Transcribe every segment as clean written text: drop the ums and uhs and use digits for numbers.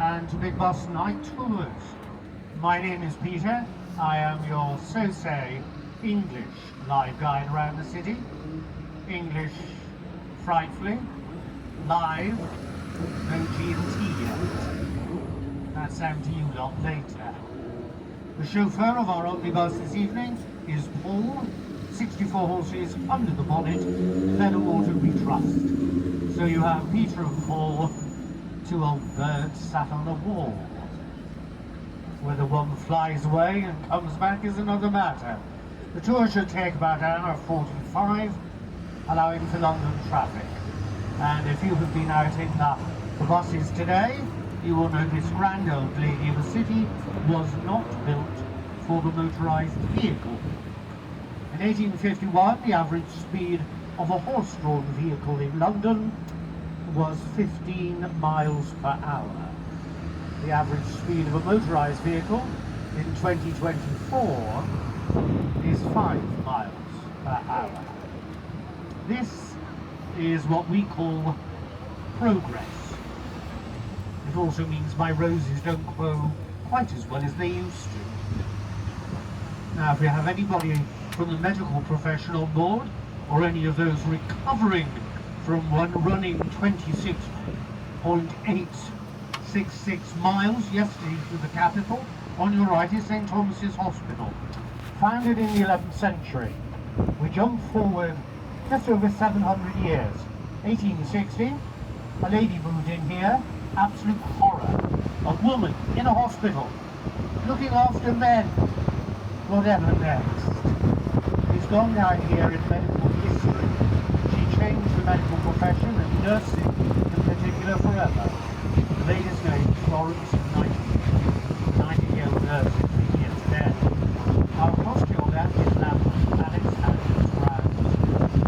and to Big Bus Night Tours. My name is Peter. I am your so-say English live guide around the city. English frightfully, live, no G&T yet. That's down to you lot later. The chauffeur of our omnibus this evening is Paul, 64 horses under the bonnet, pedal water we trust. So you have Peter and Paul, two old birds sat on a wall. Whether one flies away and comes back is another matter. The tour should take about an hour 45, allowing for London traffic. And if you have been out in the buses today, you will know this grand old lady of a city was not built for the motorised vehicle. In 1851, the average speed of a horse-drawn vehicle in London was 15 miles per hour. The average speed of a motorised vehicle in 2024 is 5 miles per hour. This is what we call progress. It also means my roses don't grow quite as well as they used to. Now, if you have anybody from the medical profession on board, or any of those recovering from one running 26.866 miles yesterday to the capital, on your right is St. Thomas's Hospital. Founded in the 11th century, we jump forward just over 700 years. 1860, a lady moved in here, absolute horror. A woman in a hospital, looking after men. Whatever next. She's gone down here in medical history. She changed the medical profession and nursing in particular forever. The lady's name is Florence Nightingale. Nightingale nurse is here today. Our across to your left is Lambeth Palace and its grounds.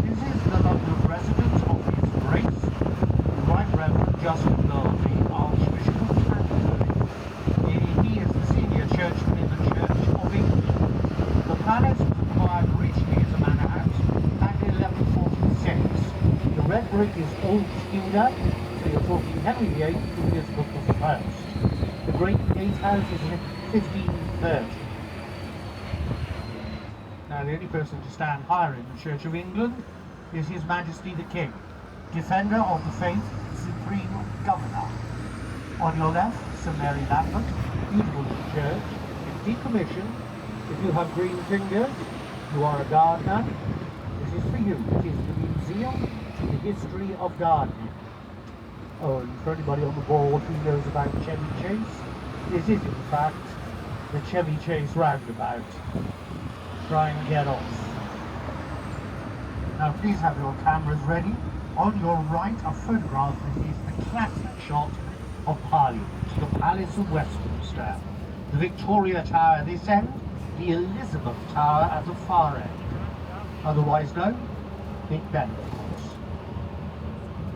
This is the London residence of His Grace, the Right Reverend Justin Darby, Archbishop of Canterbury. He is the senior churchman in the Church of England. The palace was acquired originally as a manor house back in 1146. The red brick is old Tudor, so you're talking Henry VIII to Elizabeth I. The great gatehouse is in 1530. Now, the only person to stand higher in the Church of England is His Majesty the King, Defender of the Faith, Supreme Governor. On your left, St Mary Lambert, beautiful little church, it's decommissioned. If you have green fingers, you are a gardener. This is for you. It is the Museum to the History of Gardening. Oh, and for anybody on the board who knows about Chevy Chase, this is in fact the Chevy Chase roundabout. Try and get off. Now please have your cameras ready. On your right, a photograph that is the classic shot of Parliament, the Palace of Westminster, the Victoria Tower at this end, the Elizabeth Tower at the far end, otherwise known, Big Ben, of course.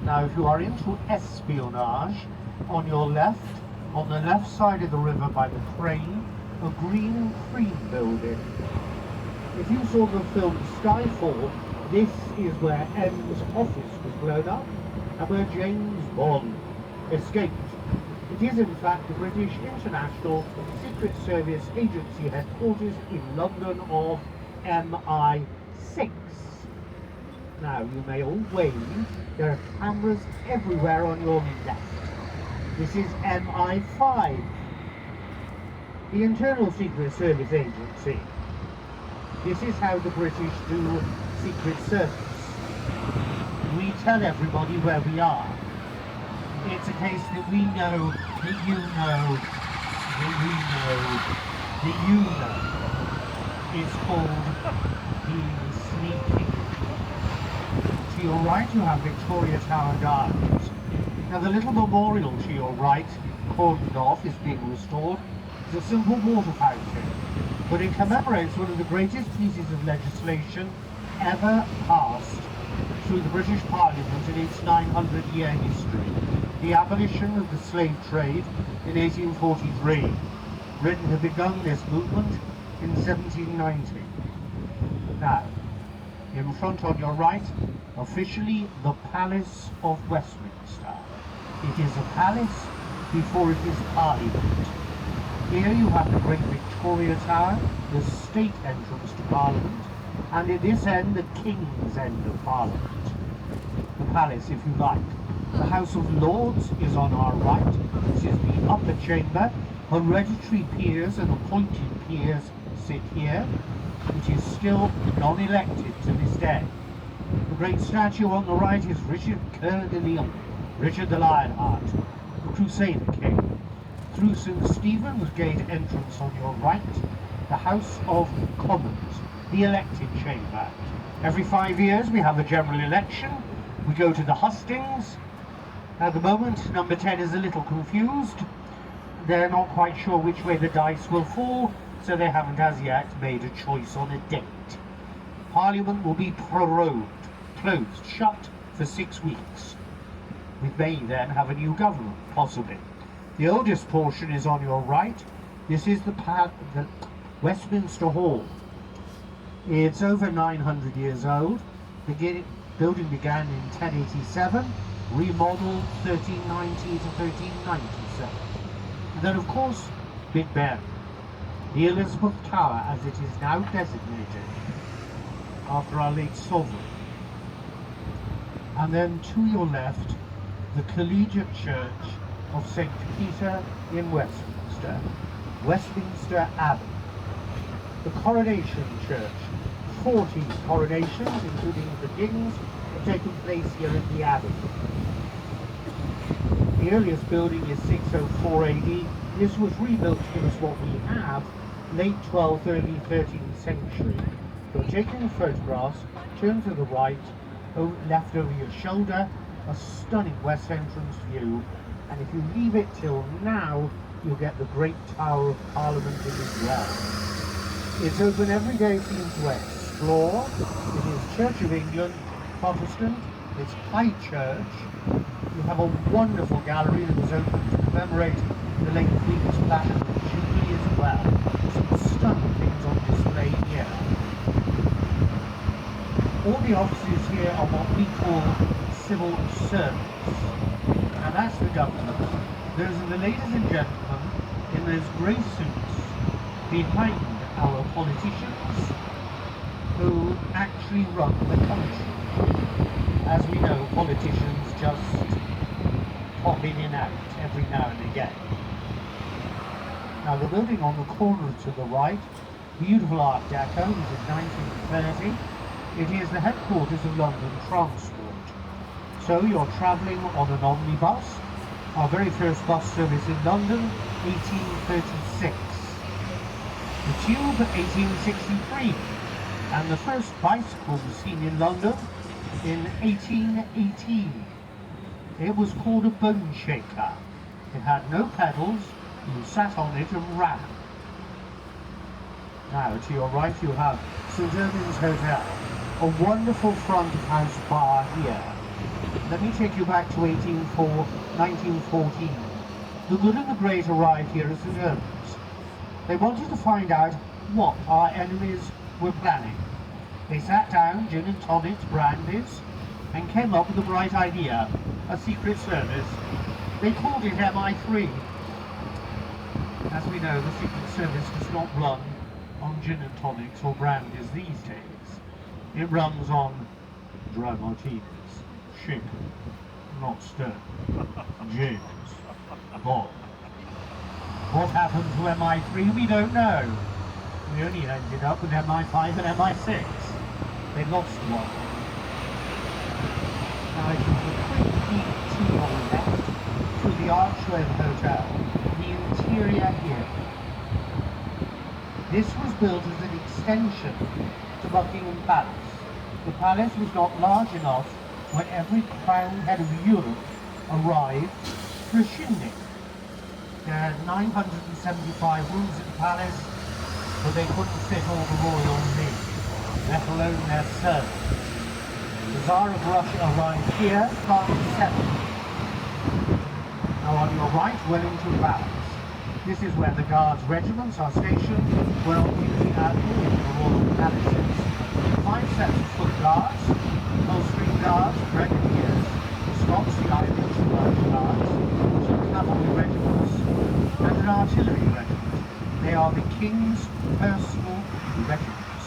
Now, if you are into espionage, on your left, on the left side of the river by the crane, a green and cream building. If you saw the film Skyfall, this is where M's office was blown up and where James Bond escaped. It is in fact the British International Secret Service Agency headquarters in London of MI6. Now, you may all wave. There are cameras everywhere on your left. This is MI5, the Internal Secret Service Agency. This is how the British do Secret Service. We tell everybody where we are. It's a case that we know, that you know, that we know, that you know. It's called being sneaky. To your right you have Victoria Tower Gardens. Now the little memorial to your right, cordoned off, is being restored. It's a simple water fountain, but it commemorates one of the greatest pieces of legislation ever passed through the British Parliament in its 900-year history, the abolition of the slave trade in 1843. Britain had begun this movement in 1790. Now, in front on your right, officially the Palace of Westminster. It is a palace before it is Parliament. Here you have the great Victoria Tower, the state entrance to Parliament, and at this end the King's end of Parliament. The palace, if you like. The House of Lords is on our right. This is the upper chamber. Hereditary peers and appointed peers sit here, which is still non-elected to this day. The great statue on the right is Richard Coeur de Lion, Richard the Lionheart, the Crusader King. Through St. Stephen's Gate entrance on your right, the House of Commons, the elected chamber. Every 5 years we have a general election. We go to the hustings. At the moment, number 10 is a little confused. They're not quite sure which way the dice will fall, so they haven't as yet made a choice on a date. Parliament will be prorogued, closed, shut for 6 weeks. We may then have a new government, possibly. The oldest portion is on your right. This is the Westminster Hall. It's over 900 years old. The building began in 1087, remodeled 1390 to 1397. And then, of course, Big Ben, the Elizabeth Tower, as it is now designated, after our late sovereign. And then to your left, the Collegiate Church of St. Peter in Westminster, Westminster Abbey. The Coronation Church, 40 coronations, including the King's, have taken place here in the Abbey. The earliest building is 604 AD. This was rebuilt to give us what we have, late 12th, early 13th century. You're taking photographs, turn to the right, left over your shoulder, a stunning west entrance view, and if you leave it till now, you'll get the great Tower of Parliament in as well. It's open every day for you to explore. It is Church of England, Protestant, it's High Church. You have a wonderful gallery that was opened to commemorate the late Queen's Platinum Jubilee as well. Some stunning things on display here. All the offices here are what we call civil servants, and that's the government. Those are the ladies and gentlemen in those grey suits behind our politicians who actually run the country. As we know, politicians just pop in and out every now and again. Now the building on the corner to the right, beautiful Art Deco, this is 1930. It is the headquarters of London Transport. So you're travelling on an omnibus. Our very first bus service in London, 1836. The Tube, 1863. And the first bicycle was seen in London in 1818. It was called a bone shaker. It had no pedals, you sat on it and ran. Now to your right you have St. Irvin's Hotel, a wonderful front of house bar here. Let me take you back to 1914. The good and the great arrived here at St. Irvin's. They wanted to find out what our enemies were planning. They sat down, gin and tonics, brandies, and came up with a bright idea, a secret service. They called it MI3. As we know, the secret service does not run on gin and tonics or brandies these days. It runs on dry martinis, shaken, not stirred, gins, bob. What happened to MI3 we don't know. We only ended up with MI5 and MI6. They lost one. Now if you have a quick peek to your left through the archway of the hotel, the interior here. This was built as an extension to Buckingham Palace. The palace was not large enough when every crowned head of Europe arrived for a shindig. There are 975 rooms in the palace, but they couldn't fit all the royal men, let alone their servants. The Tsar of Russia arrived here, starting 7. Now on your right, Wellington Palace. This is where the Guards regiments are stationed, where on duty at all the royal palaces. 5 sets of foot guards, Coldstream Guards, Grenadiers, the Scots, the Irish, the Welsh Guards, some cavalry regiments, They are the King's personal regiments,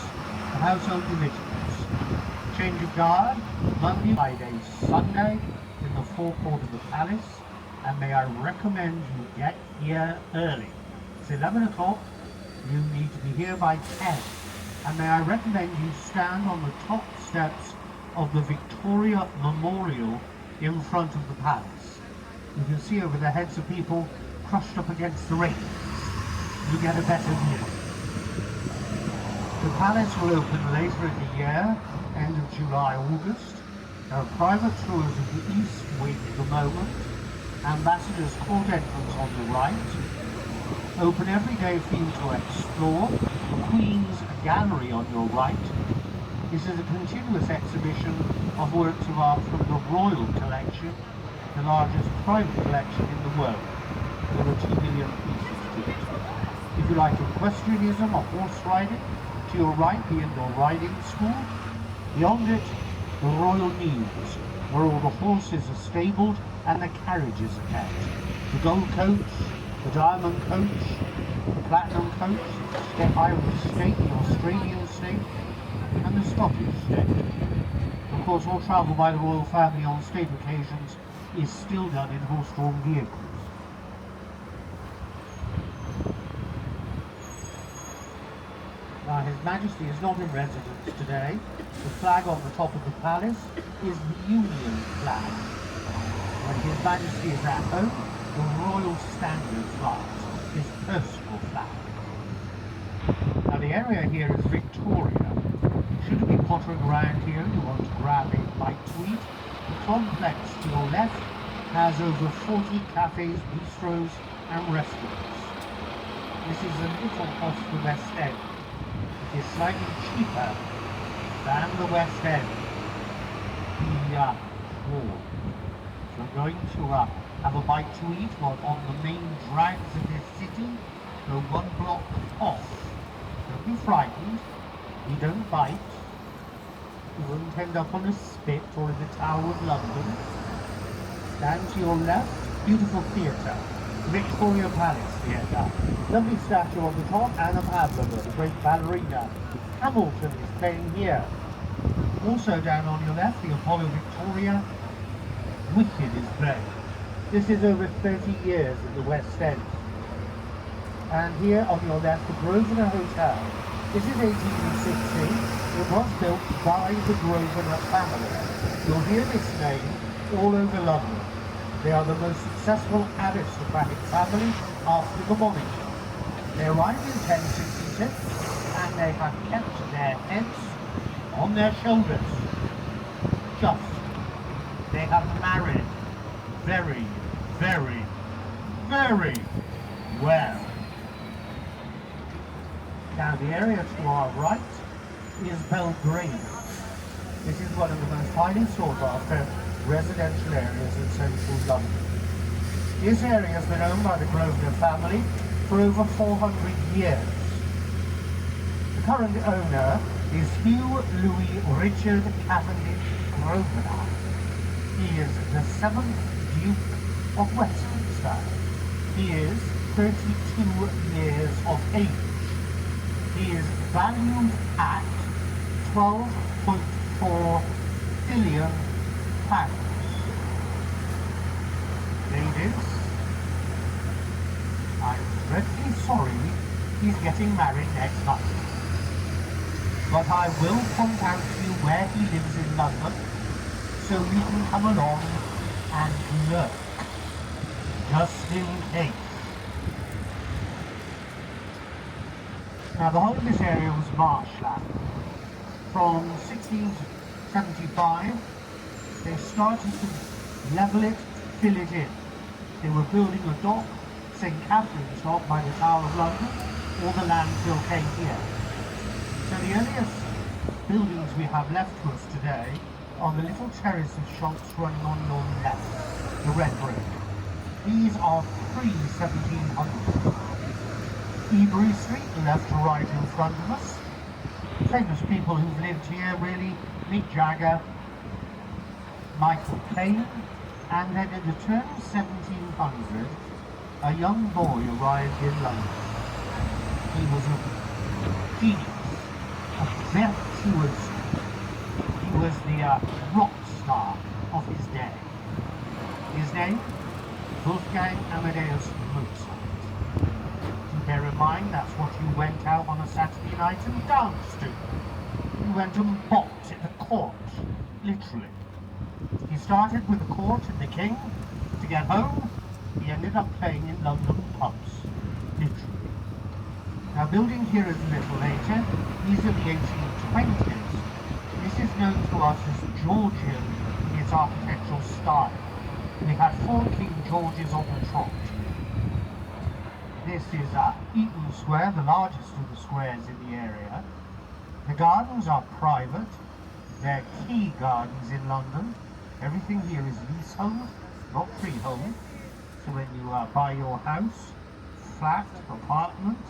the household divisions. Change of guard, Monday, Friday, Sunday, in the forecourt of the palace, and may I recommend you get here early. It's 11 o'clock, you need to be here by 10. And may I recommend you stand on the top steps of the Victoria Memorial in front of the palace. You can see over the heads of people crushed up against the railings. You get a better view. The palace will open later in the year, end of July, August. There are private tours of the East Wing at the moment. Ambassador's Court entrance on the right. Open every day for you to explore. The Queen's Gallery on your right. This is a continuous exhibition of works of art from the Royal Collection, the largest private collection in the world. There are 2 million pieces to it. If you like equestrianism or horse riding, to your right the indoor riding school. Beyond it, the Royal Mews, where all the horses are stabled and the carriages are kept. The gold coach, the diamond coach, the platinum coach, the Irish state, the Australian state, and the Scottish state. Of course, all travel by the royal family on state occasions is still done in horse-drawn vehicles. Now, His Majesty is not in residence today. The flag on the top of the palace is the Union flag. When His Majesty is at home, the Royal Standard flies, his personal flag. Now, the area here is Victoria. Should you be pottering around here and you want to grab a bite to eat, the complex to your left has over 40 cafes, bistros and restaurants. This is a little off the West End. It is slightly cheaper than the West End, the wall. So I'm going to have a bite to eat while on the main drags of this city, go 1 block off. Don't be frightened, you don't bite, you won't end up on a spit or in the Tower of London. Stand to your left, beautiful theatre, Victoria Palace Theatre. Lovely statue on the top, Anna Pavlova, the great ballerina. Hamilton is playing here. Also down on your left, the Apollo Victoria, Wicked is playing. This is over 30 years at the West End. And here on your left, the Grosvenor Hotel. This is 1860. It was built by the Grosvenor family. You'll hear this name all over London. They are the most successful aristocratic family after the monarchy. They arrived in 1066 and they have kept their heads on their shoulders. Just. They have married very, very, very well. Now the area to our right is Belgrave. This is one of the most highly sought after residential areas in central London. This area has been owned by the Grosvenor family for over 400 years. The current owner is Hugh Louis Richard Cavendish Grosvenor. He is the 7th Duke of Westminster. He is 32 years of age. He is valued at £12.4 billion. Ladies, I'm dreadfully sorry he's getting married next month. But I will point out to you where he lives in London, so you can come along and look, just in case. Now the whole of this area was marshland. From 1675, they started to level it, fill it in. They were building a dock, St. Catherine's Dock by the Tower of London, all the landfill came here. So the earliest buildings we have left to us today are the little terrace of shops running on your left, the Red Brick. These are pre-1700. Ebury Street, left to right in front of us. Famous people who've lived here really, Mick Jagger, Michael Caine, and then in the turn of 1700, a young boy arrived in London. He was a genius, a virtuoso. He was the rock star of his day. His name? Wolfgang Amadeus Mozart. Bear in mind, that's what you went out on a Saturday night and danced to. You went and bopped at the court, literally. He started with the court and the king. To get home, he ended up playing in London pubs, literally. Now, building here is a little later. These are the 1820s. This is known to us as Georgian in its architectural style. We had 4 King Georges on the trot. This is Eaton Square, the largest of the squares in the area. The gardens are private. They're key gardens in London. Everything here is leasehold, not freehold. So when you buy your house, flat, apartment,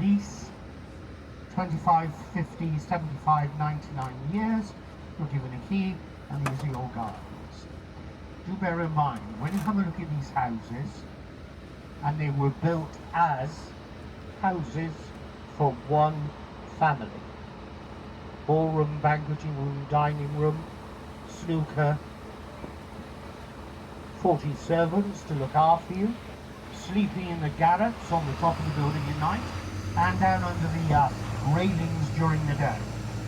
lease, 25, 50, 75, 99 years, you're given a key, and these are your gardens. Do bear in mind, when you have a look at these houses, and they were built as houses for one family. Ballroom, banqueting room, dining room, snooker, 40 servants to look after you, sleeping in the garrets on the top of the building at night, and down under the railings during the day.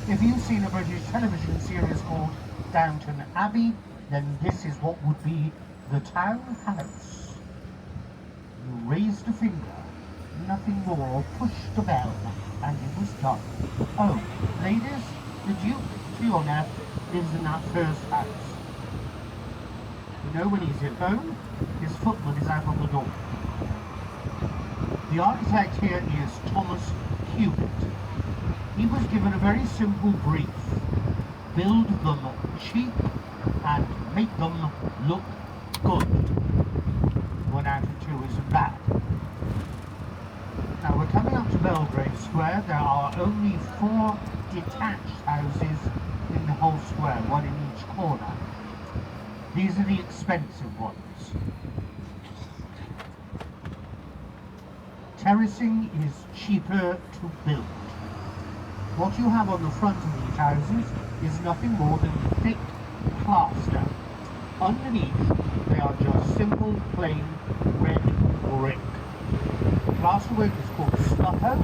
If you've seen a British television series called Downton Abbey, then this is what would be the town house. You raised a finger, nothing more, or pushed the bell, and it was done. Oh, ladies, the Duke, to your left, lives in that first house. You know when he's at home, his footman is out on the door. The architect here is Thomas Cubitt. He was given a very simple brief. Build them cheap and make them look good. 1 out of 2 isn't bad. Now we're coming up to Belgrave Square. There are only 4 detached houses in the whole square, 1 in each corner. These are the expensive ones. Terracing is cheaper to build. What you have on the front of these houses is nothing more than thick plaster. Underneath, they are just simple, plain, red brick. The plasterwork is called stucco.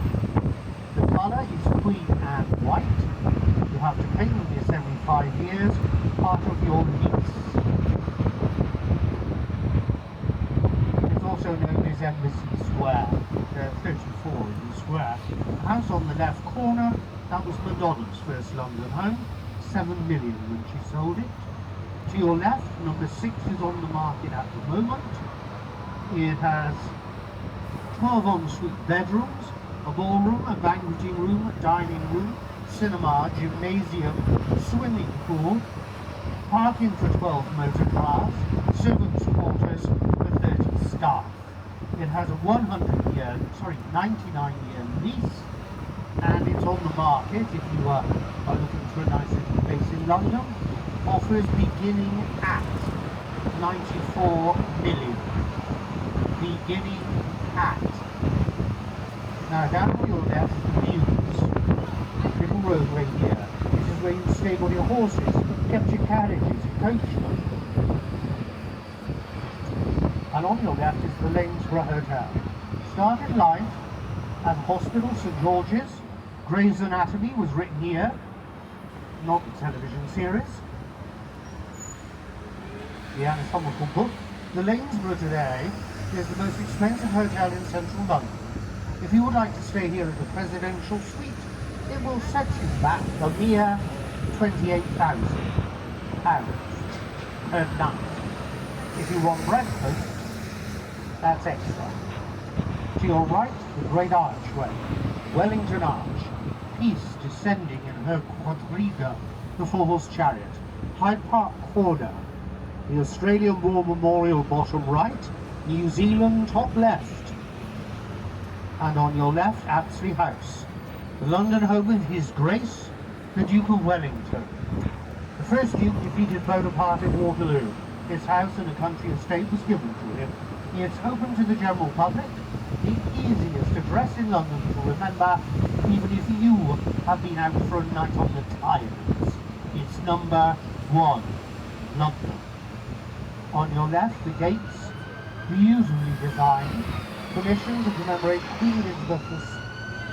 The colour is cream and white. You have to paint them this every 5 years, part of your lease. It's also known as Embassy Square. There are 34 in the square. The house on the left corner, that was Madonna's first London home, 7 million when she sold it. To your left, number 6 is on the market at the moment. It has 12 ensuite bedrooms, a ballroom, a banqueting room, a dining room, cinema, gymnasium, swimming pool, parking for 12 motor cars, servants' quarters for 30 staff. It has a 99-year lease, and it's on the market if you are looking for a nice little place in London. Offers beginning at 94 million. Beginning at. Now down on your left, the Mews. Little roadway here. This is where you stable your horses, kept your carriages, and coached them. And on your left is the Lanesborough Hotel. Started life at Hospital St George's. Grey's Anatomy was written here, not the television series. The anatomical book. The Lanesborough today is the most expensive hotel in central London. If you would like to stay here at the presidential suite, it will set you back a mere £28,000 per night. If you want breakfast, that's extra. To your right, the Great Archway, Wellington Arch, Peace descending in her quadriga, the Four-Horse Chariot, Hyde Park Corner, the Australian War Memorial bottom right, New Zealand top left, and on your left, Apsley House, the London home of His Grace, the Duke of Wellington. The first Duke defeated Bonaparte at Waterloo. His house and a country estate was given to him. It's open to the general public, the easiest address in London to remember, even if you have been out for a night on the Thames. It's number 1, London. On your left, the gates, beautifully designed, commissioned to commemorate Queen Elizabeth's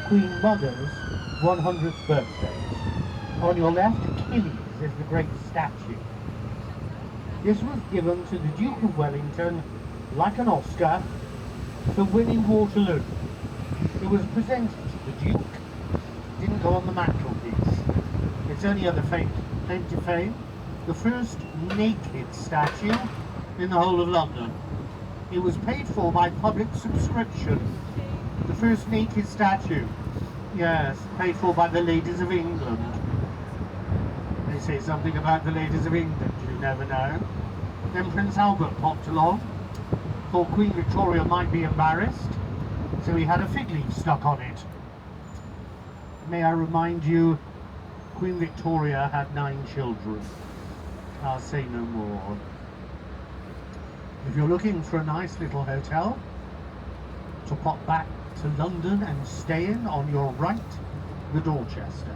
Queen Mother's 100th birthday. On your left, Achilles is the great statue. This was given to the Duke of Wellington, like an Oscar, for winning Waterloo. It was presented to the Duke, didn't go on the mantelpiece. Its only other claim to fame, the first naked statue in the whole of London. It was paid for by public subscription. The first naked statue, yes, paid for by the ladies of England. They say something about the ladies of England, you never know. Then Prince Albert popped along, thought Queen Victoria might be embarrassed, so he had a fig leaf stuck on it. May I remind you, Queen Victoria had 9 children. I'll say no more. If you're looking for a nice little hotel to pop back to London and stay in, on your right, the Dorchester.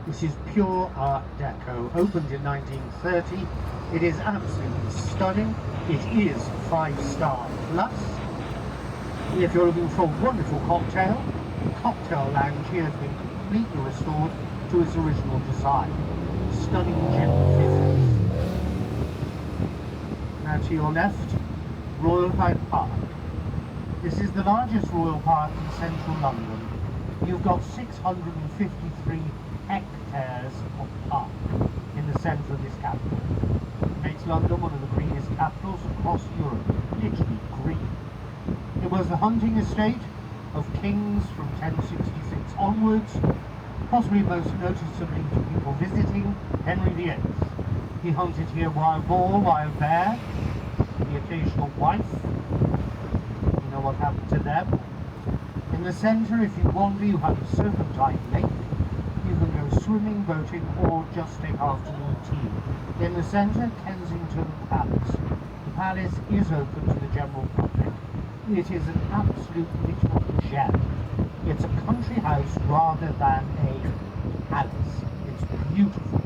This is pure Art Deco, opened in 1930. It is absolutely stunning. It is 5-star plus. If you're looking for a wonderful cocktail, the cocktail lounge here has been completely restored to its original design. Stunning gin fizzes. Now to your left, Royal Hyde Park. This is the largest royal park in central London. You've got 653 hectares of park in the centre of this capital. It makes London one of the greenest capitals across Europe, literally green. It was the hunting estate of kings from 1066 onwards, possibly most noticeably to people visiting Henry VIII. He hunted here wild boar, wild bear, the occasional wife. You know what happened to them. In the centre, if you wander, you have a serpentine lake. You can go swimming, boating, or just take afternoon tea. In the centre, Kensington Palace. The palace is open to the general public. It is an absolute little gem. It's a country house rather than a palace. It's beautiful.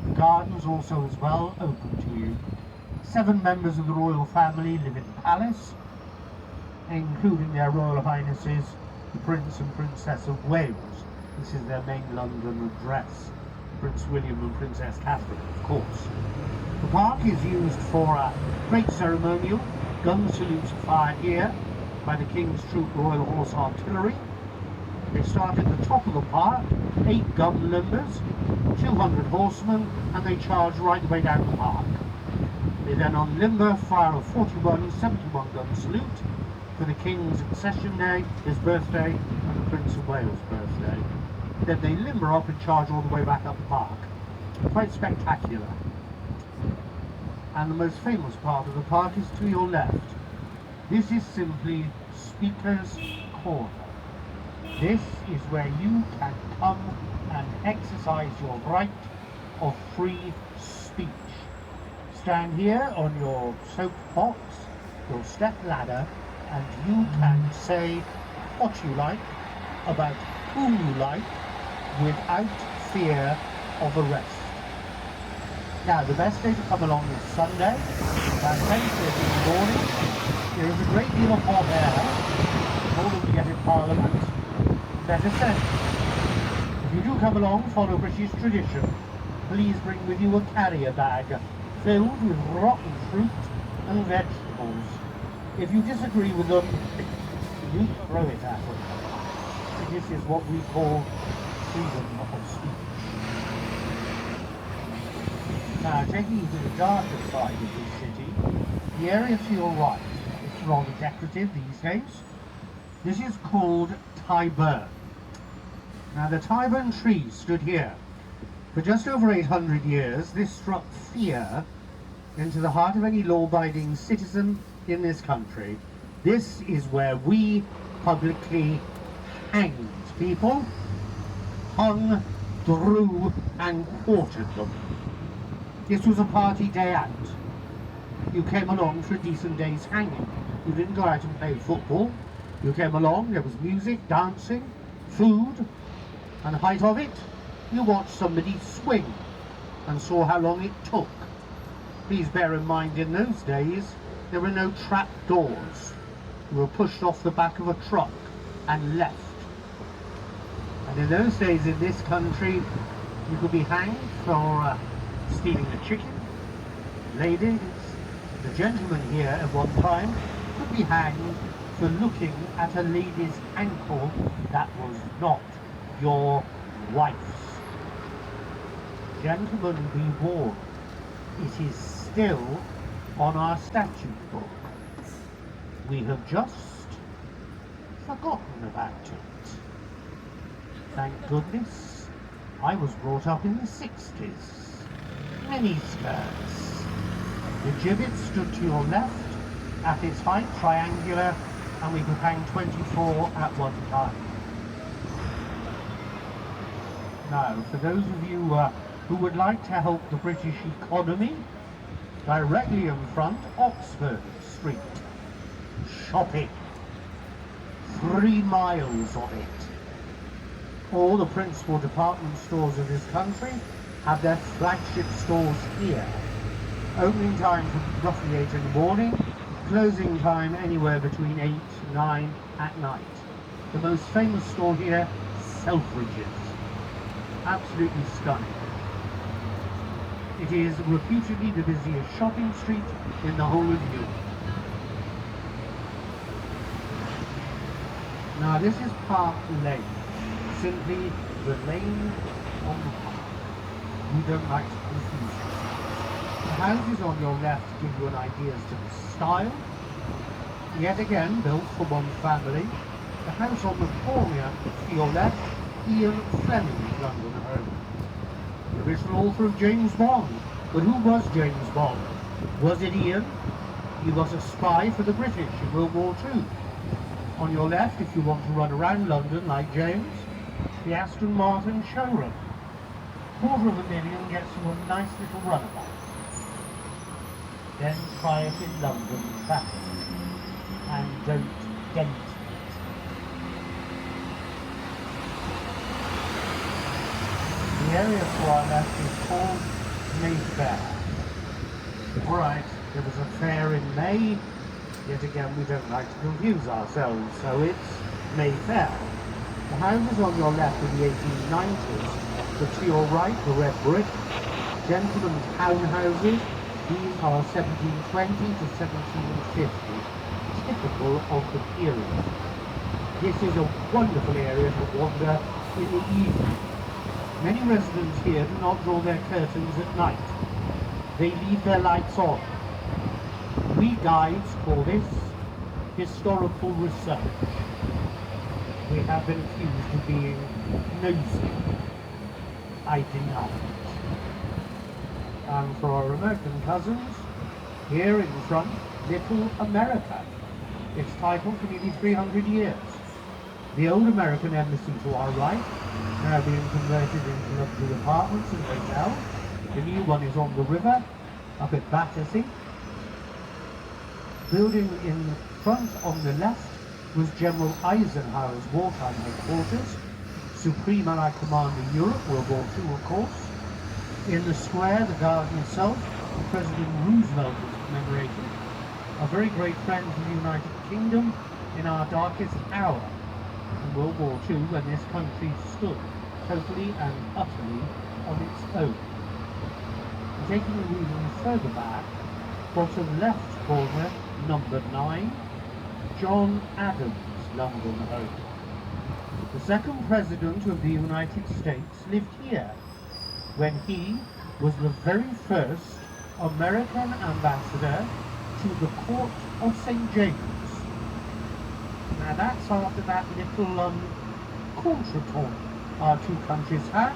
The gardens also as well open to you. 7 members of the royal family live in the palace, including their Royal Highnesses, the Prince and Princess of Wales. This is their main London address. Prince William and Princess Catherine, of course. The park is used for a great ceremonial. Gun salutes are fired here by the King's Troop Royal Horse Artillery. They start at the top of the park, 8 gun limbers, 200 horsemen, and they charge right the way down the park. They then on limber fire a 71 gun salute for the King's accession day, his birthday, and the Prince of Wales' birthday. Then they limber up and charge all the way back up the park. Quite spectacular. And the most famous part of the park is to your left. This is simply Speaker's Corner. This is where you can come and exercise your right of free speech. Stand here on your soapbox, your step ladder, and you can say what you like about whom you like without fear of arrest. Now, the best day to come along is Sunday, about 10:30 in the morning. There is a great deal of hot air, in order to get in Parliament, better said. If you do come along, follow British tradition. Please bring with you a carrier bag filled with rotten fruit and vegetables. If you disagree with them, you throw it at them. This is what we call freedom of speech. Now, taking you to the darker side of this city, the area to your right, it's rather decorative these days. This is called Tyburn. Now, the Tyburn tree stood here. For just over 800 years, this struck fear into the heart of any law-abiding citizen in this country. This is where we publicly hanged people, hung, drew, and quartered them. This was a party day out. You came along for a decent day's hanging. You didn't go out and play football. You came along, there was music, dancing, food, and the height of it, you watched somebody swing and saw how long it took. Please bear in mind, in those days, there were no trap doors. You were pushed off the back of a truck and left. And in those days in this country, you could be hanged for stealing a chicken. Ladies, the gentleman here at one time could be hanged for looking at a lady's ankle that was not your wife's. Gentlemen, be warned, it is still on our statute book. We have just forgotten about it. Thank goodness, I was brought up in the 60s. Mini skirts. The gibbet stood to your left, at its height triangular, and we could hang 24 at one time. Now, for those of you who would like to help the British economy, directly in front, Oxford Street. Shopping. 3 miles of it. All the principal department stores of this country have their flagship stores here. Opening time from roughly 8 in the morning, closing time anywhere between 8 and 9 at night. The most famous store here, Selfridges. Absolutely stunning. It is reputedly the busiest shopping street in the whole of Europe. Now this is Park Lane, simply the lane on the park. We don't like to confuse it. The houses on your left give you an idea as to the style. Yet again, built for one family. The house on the corner to your left, Ian Fleming's London home. The original author of James Bond. But who was James Bond? Was it Ian? He was a spy for the British in World War II. On your left, if you want to run around London like James, the Aston Martin showroom. $250,000 gets you a nice little runabout. Then try it in London traffic. And don't dent it. The area to our left is called Mayfair. Alright, there was a fair in May. Yet again, we don't like to confuse ourselves, so it's Mayfair. The houses on your left are the 1890s, but to your right, the red brick. Gentlemen's townhouses, these are 1720 to 1750, typical of the period. This is a wonderful area to wander in the evening. Many residents here do not draw their curtains at night. They leave their lights on. We guides call this historical research. We have been accused of being nosy. I deny it. And for our American cousins, here in front, Little America. It's titled for nearly 300 years. The old American embassy to our right, now being converted into luxury apartments and hotels. The new one is on the river, up at Battersea. Building in front on the left was General Eisenhower's wartime headquarters, Supreme Allied Command in Europe, World War II of course. In the square, the garden itself, President Roosevelt was commemorated, a very great friend to the United Kingdom in our darkest hour in World War II, when this country stood totally and utterly on its own. Taking a reading further back, bottom left corner, number 9, John Adams' London home. The second President of the United States lived here when he was the very first American ambassador to the Court of St. James. Now that's after that little contretemps our two countries had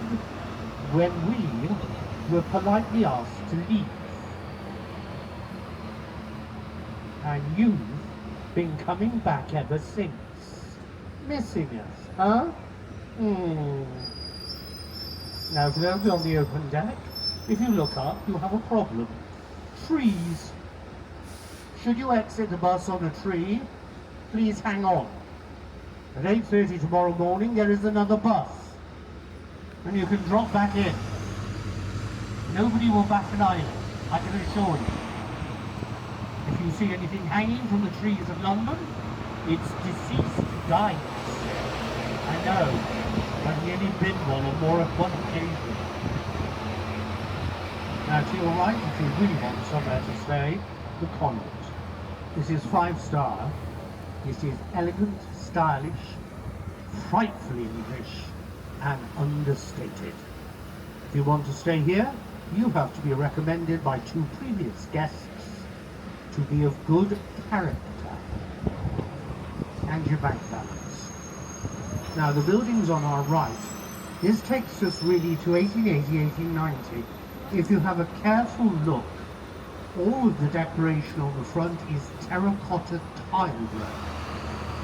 when we were politely asked to leave. And you've been coming back ever since. Missing us, huh? Now for those on the open deck, if you look up, you have a problem. Trees. Should you exit the bus on a tree, please hang on. At 8:30 tomorrow morning there is another bus, and you can drop back in. Nobody will bat an eyelid, I can assure you. If you see anything hanging from the trees of London, it's deceased diamonds. I know, I've nearly been one on more than one occasion. Now to your right, if you really want somewhere to stay, the Connaught. This is 5-star. This is elegant, stylish, frightfully English, and understated. If you want to stay here, you have to be recommended by 2 previous guests to be of good character and your bank balance. Now the buildings on our right, this takes us really to 1880, 1890. If you have a careful look, all of the decoration on the front is terracotta tile work.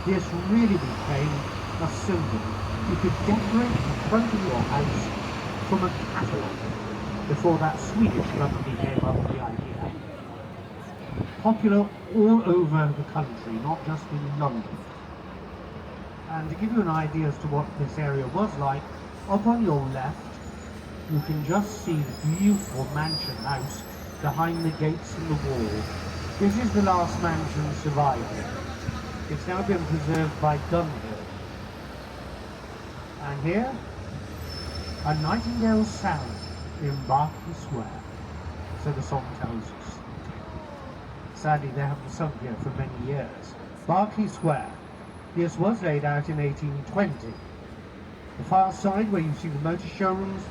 This really became a symbol. You could decorate the front of your house from a catalogue before that Swedish company came up with the idea. Popular all over the country, not just in London. And to give you an idea as to what this area was like, up on your left you can just see the beautiful mansion house behind the gates and the wall. This is the last mansion surviving. It's now been preserved by Dunhill. And here, a nightingale sang in Berkeley Square, so the song tells us. Sadly, they haven't sung here for many years. Berkeley Square. This was laid out in 1820. The far side, where you see the motor showrooms,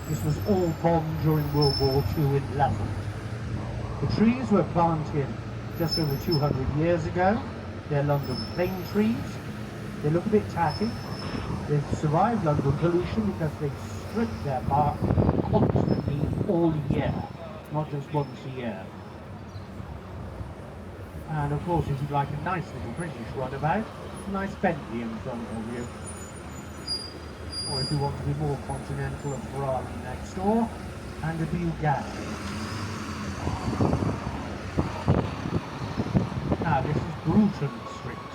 this was all bombed during World War II in level. The trees were planted just over 200 years ago. They're London plane trees. They look a bit tatty. They've survived London pollution because they strip their bark constantly all year, not just once a year. And of course, if you'd like a nice little British runabout, a nice Bentley in front of you. Or if you want to be more continental, a Ferrari next door, and a Bugatti. Now this is Bruton Street.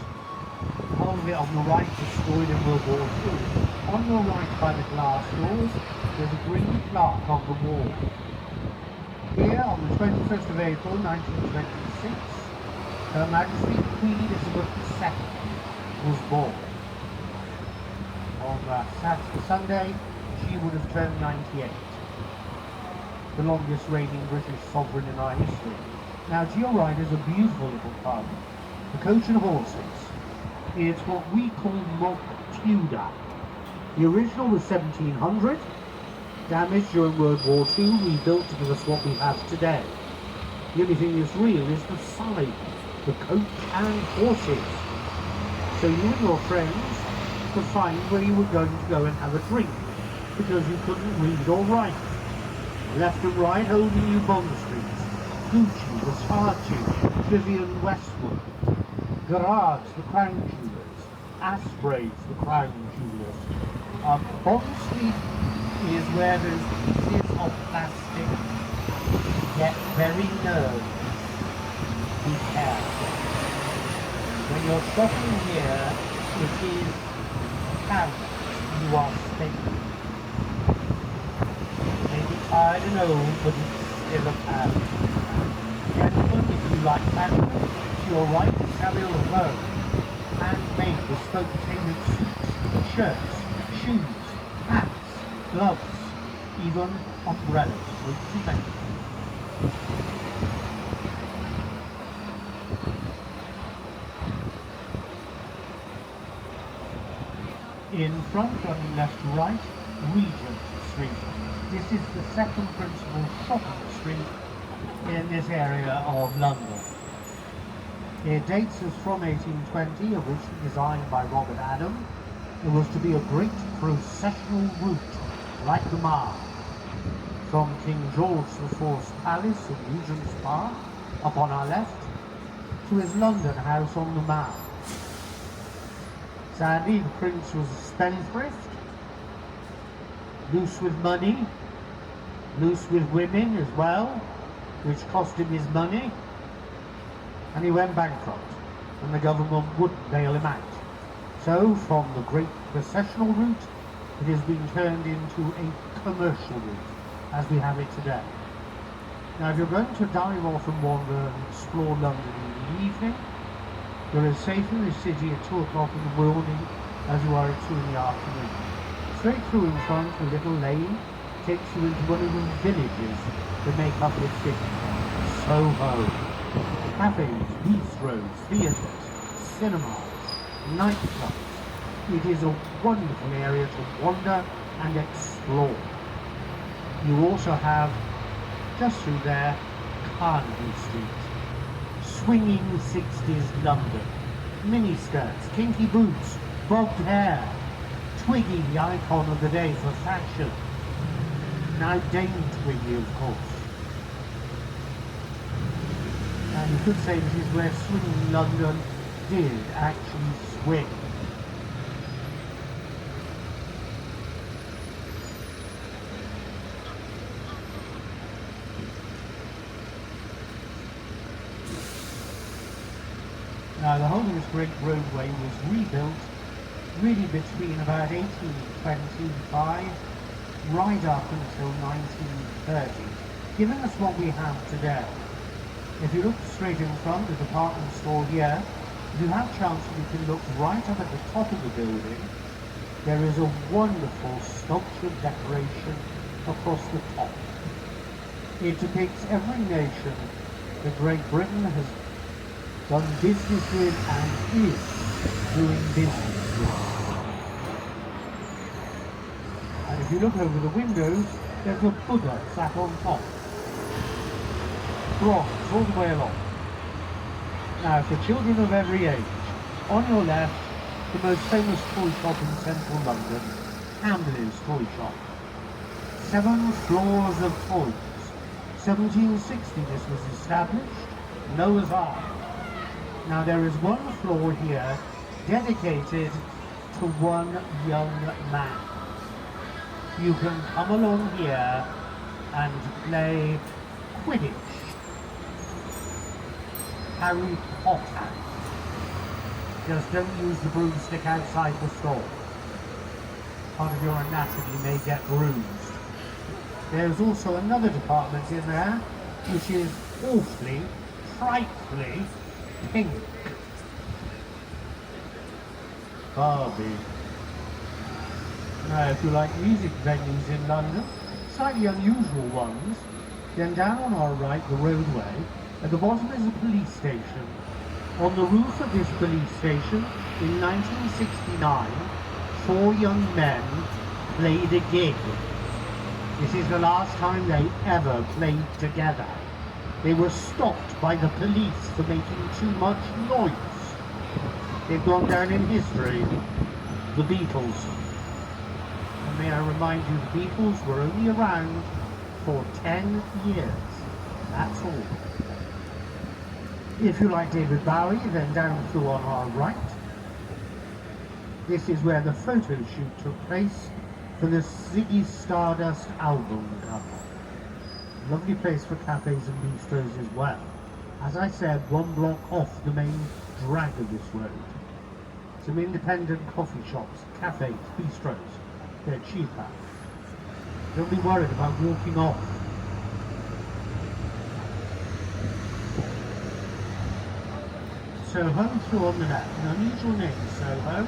All of it on the right destroyed in World War II. On your right by the glass doors, there's a green plaque on the wall. Here on the 21st of April 1926, Her Majesty Queen Elizabeth II was born. On Sunday, she would have turned 98. The longest reigning British sovereign in our history. Now to your right is a beautiful little pub, the Coach and Horses. It's what we call Mock Tudor. The original was 1700, damaged during World War II, rebuilt to give us what we have today. The only thing that's real is the sign, the Coach and Horses. So you and your friends could find where you were going to go and have a drink, because you couldn't read or write. Left and right holding you Bond Street, Gucci, Versace, Vivienne Westwood, Garage, the Crown Jewelers, Asprey's, the Crown Jewelers. Bond Street is where there's pieces of plastic get very nervy. Be careful. When you're shopping here, it is pounds you are spending. Maybe tired and old, but it's still a pound. Gentlemen, if you like fashion, to your right is Savile Row. Handmade bespoke tailored suits, shirts, shoes, hats, gloves, even umbrellas with cement. In front, running left to right, Regent Street. This is the second principal shopping street in this area of London. It dates us from 1820, originally designed by Robert Adam. It was to be a great processional route, like the Mall, from King George IV's palace in Regent's Park, up on our left, to his London house on the Mall. Sadly, the prince was a spendthrift, loose with money, loose with women as well, which cost him his money, and he went bankrupt, and the government wouldn't bail him out. So from the great processional route, it has been turned into a commercial route, as we have it today. Now if you're going to dive off and wander and explore London in the evening, you're as safe in the city at 2 o'clock in the morning as you are at 2 in the afternoon. Straight through in front, a little lane takes you into one of the villages that make up this city. Soho. Cafes, bistros, theatres, cinemas, nightclubs. It is a wonderful area to wander and explore. You also have, just through there, Carnaby Street. Swinging 60s London. Miniskirts, kinky boots, bobbed hair. Twiggy, the icon of the day for fashion. Now Dame Twiggy, of course. And you could say this is where swinging London did actually swing. Now the whole of this great roadway was rebuilt really between about 1825 right up until 1930, giving us what we have today. If you look straight in front, the department store here, if you have chance, you can look right up at the top of the building. There is a wonderful sculptured decoration across the top. It depicts every nation that Great Britain has done business with and is doing business with. And if you look over the windows, there's a Buddha sat on top. Bronze all the way along. Now for children of every age, on your left, the most famous toy shop in central London, Hamley's Toy Shop. 7 floors of toys. 1760 this was established, Noah's Ark. Now there is one floor here dedicated to one young man. You can come along here and play Quidditch. Harry Potter. Just don't use the broomstick outside the store. Part of your anatomy may get bruised. There's also another department in there which is awfully, frightfully pink. Barbie. Now if you like music venues in London, slightly unusual ones, then down on our right, the roadway, at the bottom is a police station. On the roof of this police station, in 1969, 4 young men played a gig. This is the last time they ever played together. They were stopped by the police for making too much noise. They've gone down in history, the Beatles. And may I remind you, the Beatles were only around for 10 years. That's all. If you like David Bowie, then down through on our right, this is where the photo shoot took place for the Ziggy Stardust album cover. Lovely place for cafes and bistros as well. As I said, 1 block off the main drag of this road. Some independent coffee shops, cafes, bistros. They're cheaper. Don't be worried about walking off. Soho through on the left. An unusual name, Soho.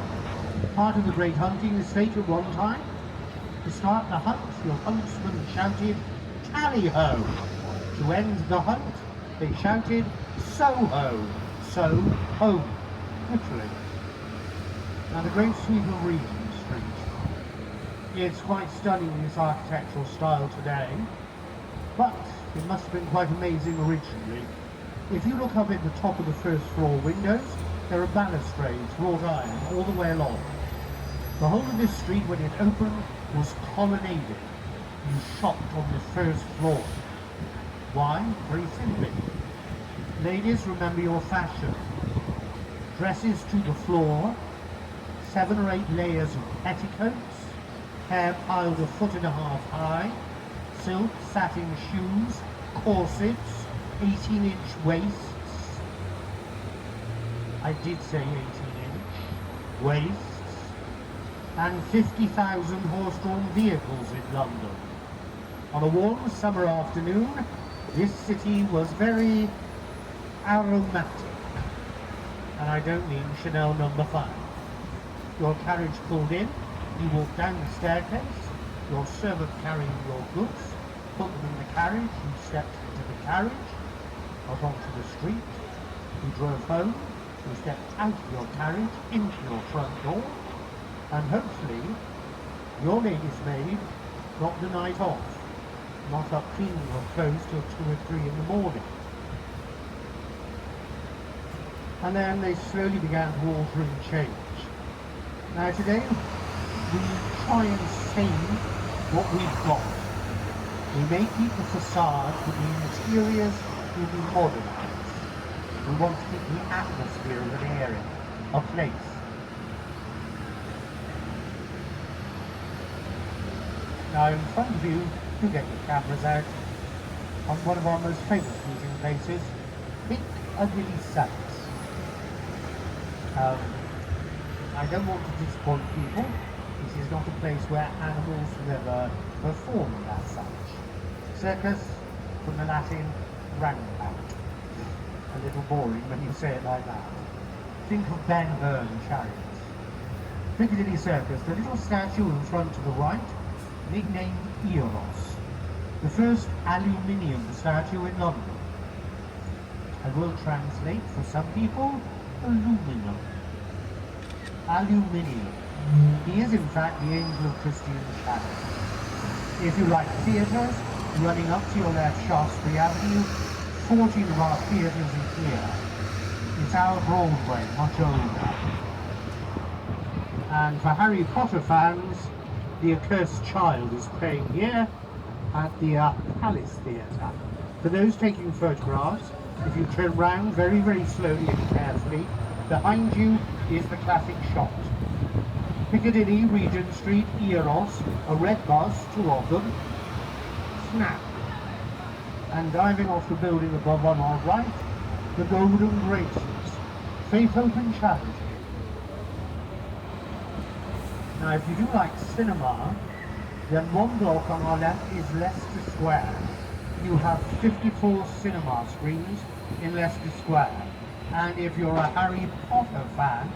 Part of the great hunting estate at one time. To start the hunt, your huntsman shouted, "Tally-ho!" To end the hunt, they shouted, "Soho!" So, home. Literally. Now the great sweep of Regent Street. It's quite stunning in its architectural style today, but it must have been quite amazing originally. If you look up at the top of the first floor windows, there are balustrades, wrought iron, all the way along. The whole of this street, when it opened, was colonnaded. You shopped on the first floor. Why? Very simply. Ladies, remember your fashion. Dresses to the floor, 7 or 8 layers of petticoats, hair piled 1.5 feet high, silk, satin shoes, corsets, 18-inch waists. I did say 18-inch wastes, and 50,000 horse-drawn vehicles in London. On a warm summer afternoon, this city was very aromatic. And I don't mean Chanel number 5. Your carriage pulled in, you walked down the staircase, your servant carrying your goods, put them in the carriage, you stepped into the carriage, got onto the street, you drove home, you stepped out of your carriage into your front door, and hopefully your lady's maid got the night off, not up cleaning your clothes till 2 or 3 in the morning. And then they slowly began to alter and change. Now today, we try and save what we've got. We may keep the facade, but the interiors will be modernised. We want to keep the atmosphere of an area, a place. Now in front of you, do get your cameras out, on one of our most famous meeting places, Piccadilly Circus. I don't want to disappoint people. This is not a place where animals will ever perform as such. Circus, from the Latin, roundabout. A little boring when you say it like that. Think of Ben Hur chariots. Piccadilly Circus, the little statue in front to the right, nicknamed Eros. The first aluminium statue in London. I will translate for some people, aluminum. Aluminium. He is in fact the angel of Christian charity. If you like theatres, running up to your left Shaftesbury Avenue, 14 of our theatres are here. It's our Broadway, much older. And for Harry Potter fans, The Accursed Child is playing here at the Palace Theatre. For those taking photographs, if you turn round very, very slowly and carefully, behind you is the classic shot. Piccadilly, Regent Street, Eros, a red bus, 2 of them, snap. And diving off the building above on our right, the Golden Graces, Faith, Hope and Charity. Now if you do like cinema, then one block on our left is Leicester Square. You have 54 cinema screens in Leicester Square. And if you're a Harry Potter fan,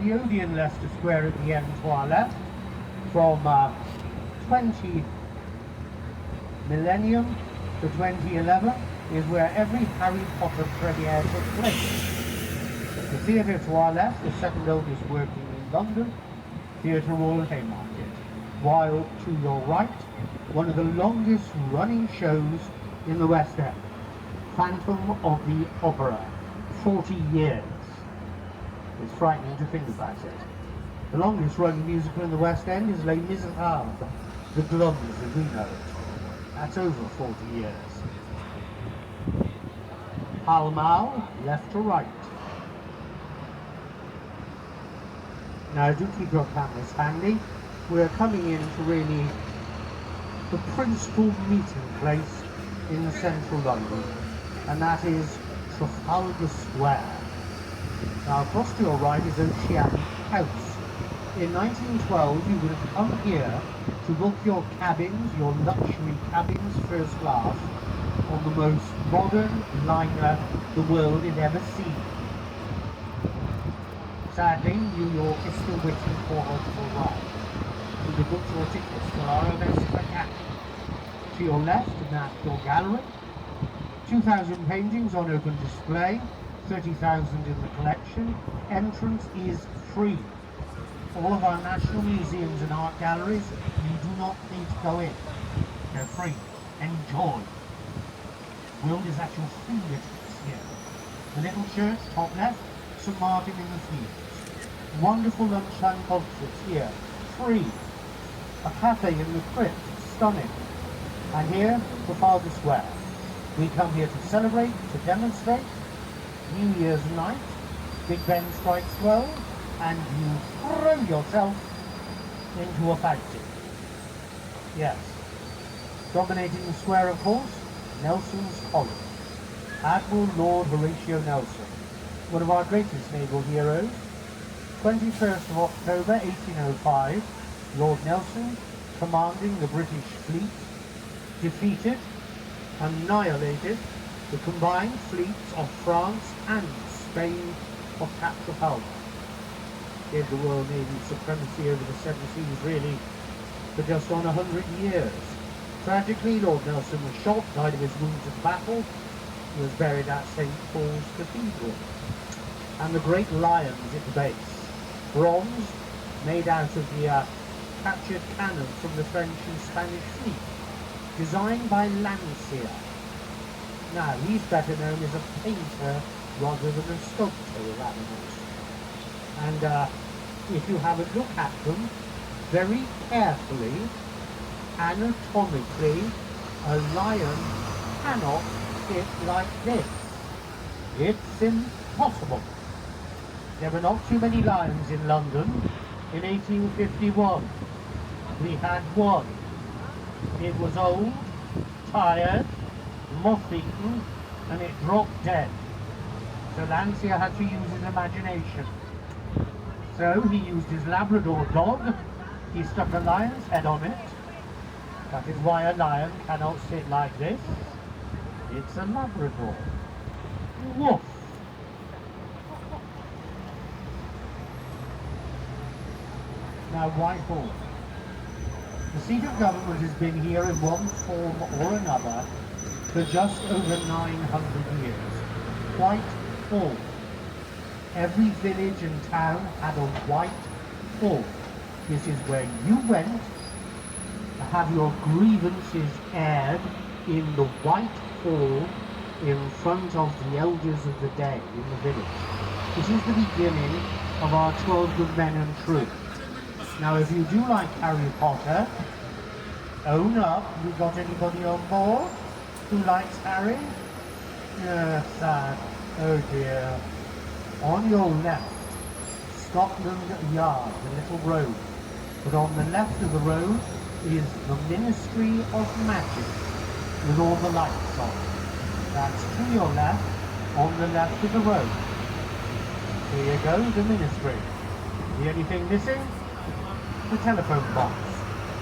the Odeon Leicester Square at the end to our left, from 20 millennium to 2011, is where every Harry Potter premiere took place. The theatre to our left, the second oldest working in London, Theatre Royal Haymarket, while to your right, one of the longest running shows in the West End, Phantom of the Opera, 40 years. It's frightening to think about it. The longest running musical in the West End is Les Miserables, the Glums as we know it. That's over 40 years. Pall Mall, left to right. Now do keep your cameras handy. We're coming into really the principal meeting place in central London, and that is Trafalgar Square. Now across to your right is Oceanic House. In 1912 you would have come here to book your cabins, your luxury cabins first class, on the most modern liner the world had ever seen. Sadly, New York is still waiting for us to arrive. You can book your tickets for our events spectacular. To your left, the National Gallery, 2,000 paintings on open display, 30,000 in the collection. Entrance is free. All of our national museums and art galleries, you do not need to go in. They're free. Enjoy. World is at your fingertips here. The little church, top left, St. Martin in the Fields. Wonderful lunchtime concerts here, free. A cafe in the crypt, stunning. And here, Trafalgar Square. We come here to celebrate, to demonstrate. New Year's night, Big Ben strikes 12, and you throw yourself into a fountain. Yes. Dominating the square, of course, Nelson's College. Admiral Lord Horatio Nelson, one of our greatest naval heroes, 21st of October 1805, Lord Nelson, commanding the British fleet, defeated, annihilated the combined fleets of France and Spain of Trafalgar. Gave the Royal Navy supremacy over the seven seas really for just on 100 years. Tragically, Lord Nelson was shot, died of his wounds in battle. He was buried at St. Paul's Cathedral. And the great lions at the base, bronze, made out of the captured cannon from the French and Spanish fleet, designed by Landseer. Now, he's better known as a painter rather than a sculptor of animals. And if you have a look at them very carefully, anatomically, a lion cannot sit like this. It's impossible. There were not too many lions in London in 1851. We had one. It was old, tired, moth-eaten, and it dropped dead. So Landseer had to use his imagination. So he used his Labrador dog. He stuck a lion's head on it. That is why a lion cannot sit like this. It's a Labrador. Woof! Now, Whitehall. The seat of government has been here in one form or another for just over 900 years. Whitehall. Every village and town had a Whitehall. This is where you went to have your grievances aired in the Whitehall in front of the elders of the day in the village. This is the beginning of our 12 good men and true. Now, if you do like Harry Potter, own up. We got anybody on board who likes Harry? Yes, oh dear. On your left, Scotland Yard, the little road. But on the left of the road is the Ministry of Magic, with all the lights on. That's to your left, on the left of the road. Here you go, the Ministry. The only thing missing? The telephone box.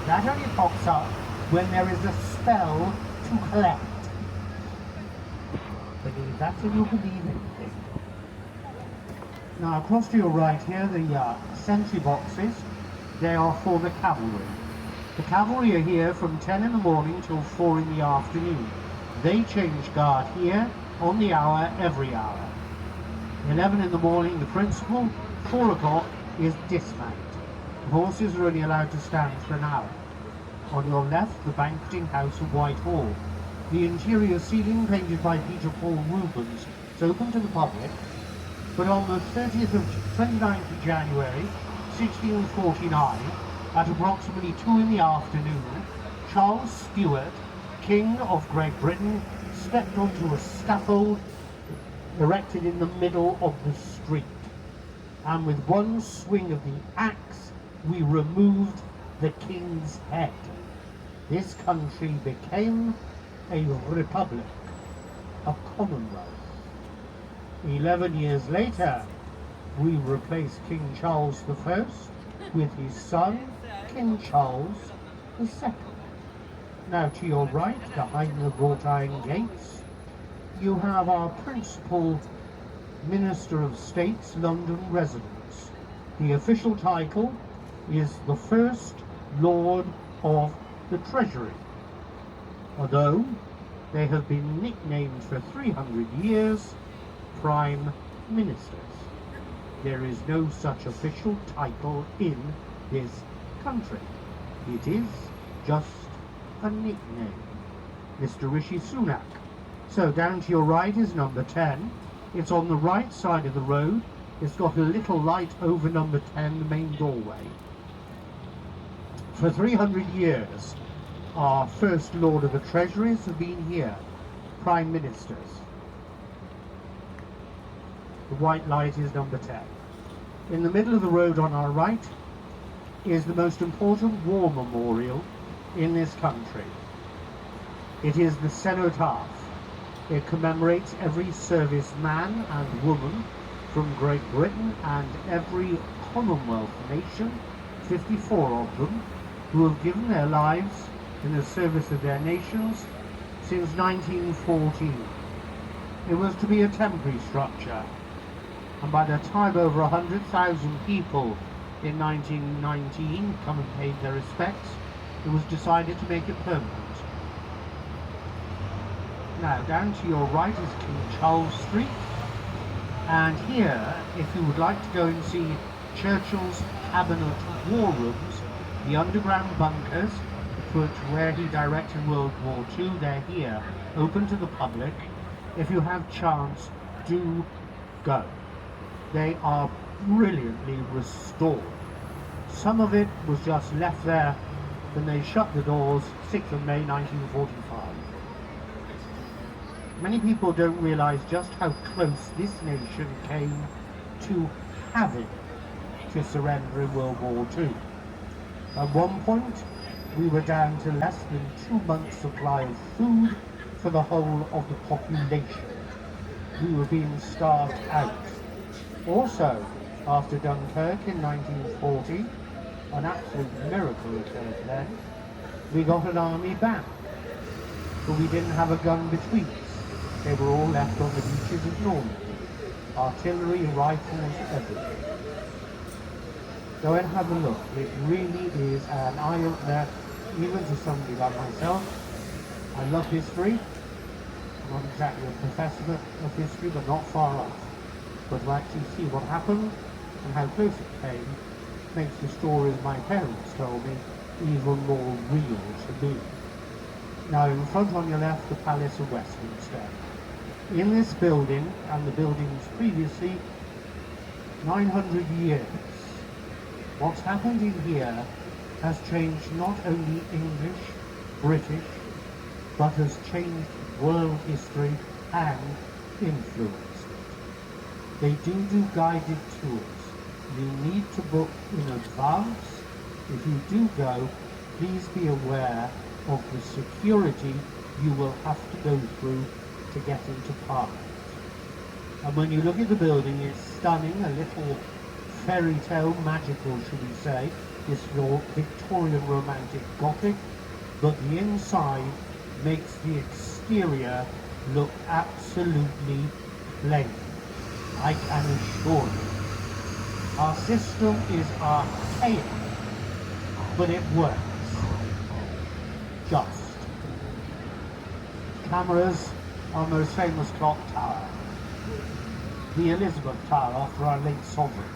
That only pops up when there is a spell to collect. Believe that and you'll believe anything. Now across to your right here, the sentry boxes, they are for the cavalry. The cavalry are here from 10 in the morning till 4 in the afternoon. They change guard here on the hour every hour. 11 in the morning the principal, 4 o'clock is dismount. The horses are only allowed to stand for an hour. On your left, the banqueting house of Whitehall. The interior ceiling painted by Peter Paul Rubens. It's open to the public. But on the 29th of January, 1649, at approximately 2 in the afternoon, Charles Stuart, King of Great Britain, stepped onto a scaffold erected in the middle of the street. And with one swing of the axe, we removed the king's head. This country became a republic, a commonwealth. 11 years later, we replaced King Charles I with his son, King Charles II. Now to your right, behind the wrought iron gates, you have our principal Minister of State's London residence. The official title is the First Lord of the Treasury, although they have been nicknamed for 300 years Prime Ministers. There is no such official title in this country. It is just a nickname. Mr. Rishi Sunak. So down to your right is number 10. It's on the right side of the road. It's got a little light over number 10, the main doorway. For 300 years, our First Lord of the Treasuries have been here, Prime Ministers. The white light is number 10. In the middle of the road on our right is the most important war memorial in this country. It is the cenotaph. It commemorates every serviceman and woman from Great Britain and every Commonwealth nation, 54 of them, who have given their lives in the service of their nations since 1914. It was to be a temporary structure, and by the time over 100,000 people in 1919 come and paid their respects, it was decided to make it permanent. Now, down to your right is King Charles Street, and here, if you would like to go and see Churchill's cabinet war rooms, the underground bunkers, where he directed World War II, they're here, open to the public. If you have chance, do go. They are brilliantly restored. Some of it was just left there when they shut the doors 6th of May 1945. Many people don't realise just how close this nation came to having to surrender in World War II. At one point, we were down to less than 2 months' supply of food for the whole of the population. We were being starved out. Also, after Dunkirk in 1940, an absolute miracle occurred then. We got an army back, but we didn't have a gun between us. They were all left on the beaches of Normandy. Artillery, rifles, everything. Go and have a look. It really is an eye-opener, even to somebody like myself. I love history. I'm not exactly a professor of history, but not far off. But to actually see what happened and how close it came makes the stories my parents told me even more real to me. Now, in front on your left, the Palace of Westminster. In this building, and the buildings previously, 900 years. What's happened in here has changed not only English, British, but has changed world history and influenced it. They do guided tours. You need to book in advance. If you do go, please be aware of the security you will have to go through to get into Parliament. And when you look at the building, it's stunning, a little fairy tale, magical should we say, this Victorian romantic Gothic, but the inside makes the exterior look absolutely plain. I can assure you. Our system is archaic, but it works. Just. Cameras, our most famous clock tower. The Elizabeth Tower after our late sovereign.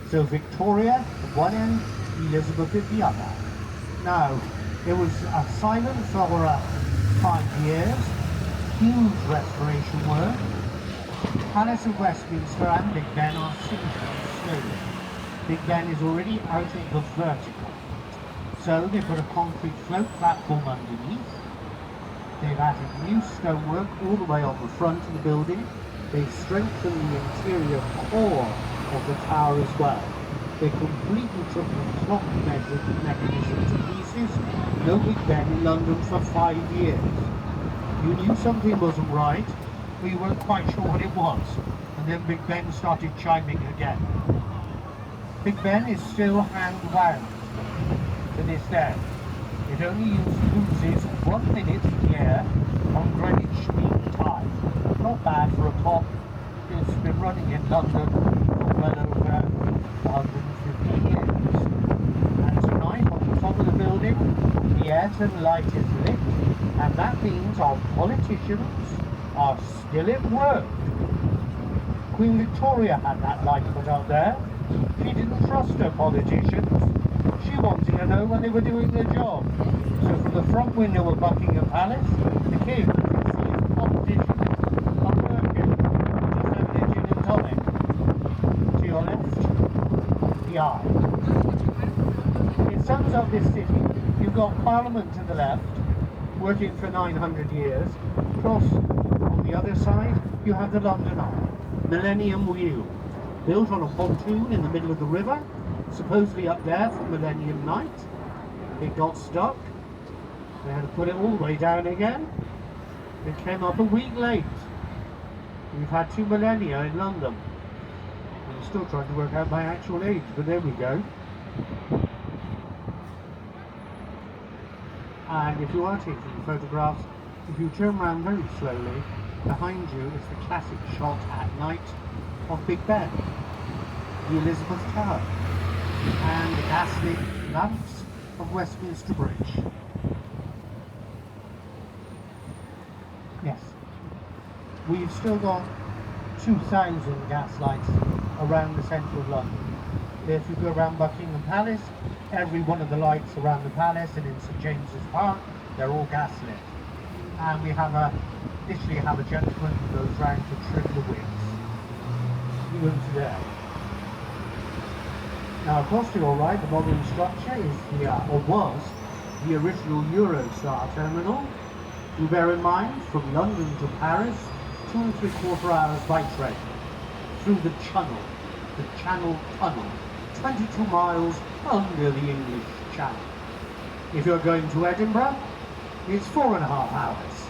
So Victoria at one end, Elizabeth at the other. Now, it was silent for 5 years, huge restoration work. Palace of Westminster and Big Ben are sinking slowly. Big Ben is already out of the vertical. So they put a concrete float platform underneath. They've added new stonework all the way on the front of the building. They've strengthened the interior core of the tower as well. They completely took the clock mechanism to pieces. No Big Ben in London for 5 years. You knew something wasn't right, but you weren't quite sure what it was. And then Big Ben started chiming again. Big Ben is still hand-wound to this day. It only loses 1 minute a year on Greenwich Mean Time. Not bad for a clock. It's been running in London for well over 150 years. And tonight on the top of the building, the Ayrton light is lit, and that means our politicians are still at work. Queen Victoria had that light put up there. She didn't trust her politicians. She wanted to know when they were doing their job. So from the front window of Buckingham Palace, the king could see his politicians are working. Just have their gin and tonic. To your left, the eye. It sums up this city. You've got Parliament to the left, working for 900 years. Across on the other side, you have the London Eye, Millennium Wheel, built on a pontoon in the middle of the river, supposedly up there for Millennium Night. It got stuck. They had to put it all the way down again. It came up a week late. We've had 2 millennia in London. I'm still trying to work out my actual age, but there we go. And if you are taking photographs, if you turn around very slowly, behind you is the classic shot at night of Big Ben, the Elizabeth Tower, and the ghastly lamps of Westminster Bridge. Yes, we've still got 2,000 gas lights around the centre of London. If you go around Buckingham Palace, every one of the lights around the palace and in St James's Park, they're all gas lit. And we have literally have a gentleman who goes round to trim the wicks, even today. Now across to your right, the modern structure is or was the original Eurostar terminal. Do bear in mind, from London to Paris, 2 3/4 hours by train, through the Channel Tunnel, 22 miles under the English Channel. If you're going to Edinburgh, it's 4.5 hours.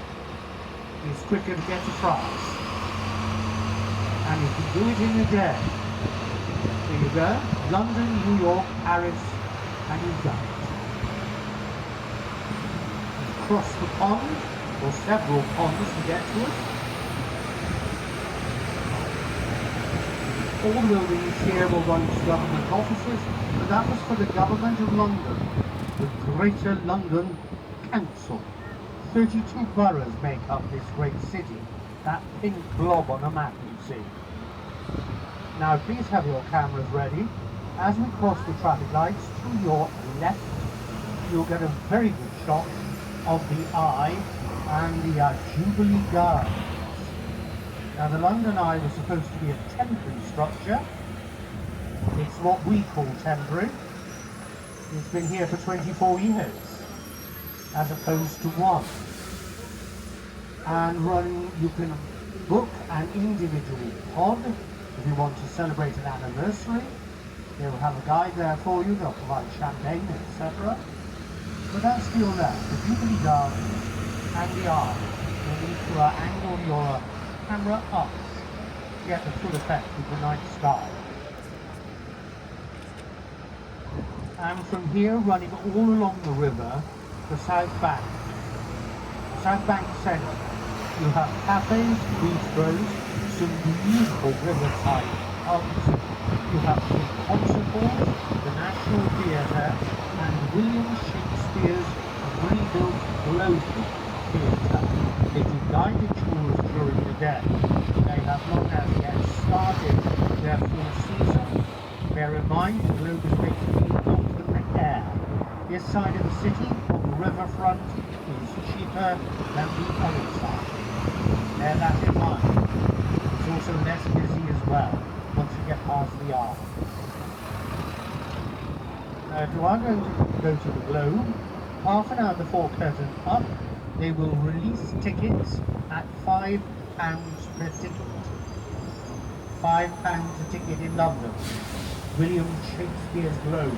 It's quicker to get to France. And you can do it in a day. There you go, London, New York, Paris, and you've done it. Cross the pond, or several ponds to get to it. All the buildings here were once government offices, but that was for the Government of London, the Greater London Council. 32 boroughs make up this great city, that pink blob on a map you see. Now please have your cameras ready. As we cross the traffic lights to your left, you'll get a very good shot of the Eye and the Jubilee Gardens. Now the London Eye was supposed to be a temporary structure. It's what we call temporary. It's been here for 24 years, as opposed to 1. And you can book an individual pod if you want to celebrate an anniversary. They will have a guide there for you, they'll provide champagne, etc. But that's to your left, the Jubilee Gardens and the Eye. You'll need to angle your camera up to get the full effect of the night sky. And from here, running all along the river, the South Bank. The South Bank Centre. You have cafes, bistros, some beautiful riverside pubs. You have the concert halls, the National Theatre, and William Shakespeare's rebuilt Globe Theatre. They do guided tours during the day. They have not as yet started their full season. Bear in mind, the Globe is basically open air. This side of the city, on the riverfront, is cheaper than the other side. Bear that in mind. It's also less busy as well, once you get past the Arc. Now if you are going to go to the Globe, half an hour before curtain up, they will release tickets at £5 per ticket. £5 a ticket in London. William Shakespeare's Globe.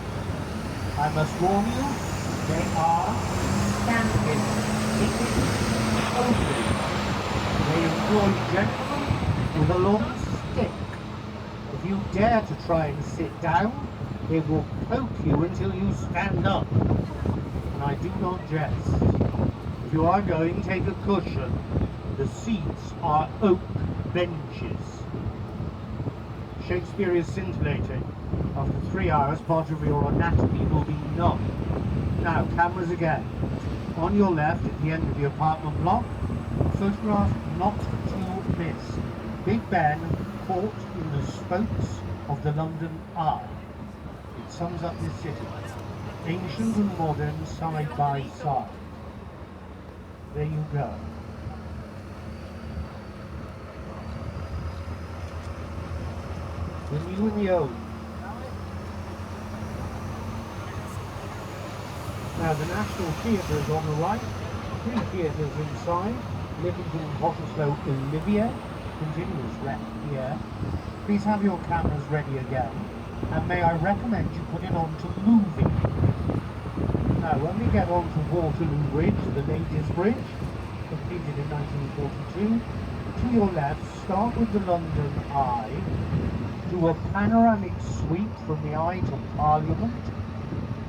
I must warn you, they are standing tickets only. They employ gentlemen with a long stick. If you dare to try and sit down, they will poke you until you stand up. And I do not jest. If you are going, take a cushion. The seats are oak benches. Shakespeare is scintillating. After 3 hours, part of your anatomy will be numb. Now, cameras again. On your left, at the end of the apartment block, photograph not to miss. Big Ben caught in the spokes of the London Eye. It sums up this city. Ancient and modern, side by side. There you go. The new and the old. Now the National Theatre is on the right, 3 theatres inside, Liverpool, Hotterslow, Olivia, continuous left here. Please have your cameras ready again, and may I recommend you put it on to moving. Now when we get on to Waterloo Bridge, the Ladies' Bridge, completed in 1942, to your left, start with the London Eye, do a panoramic sweep from the eye to Parliament,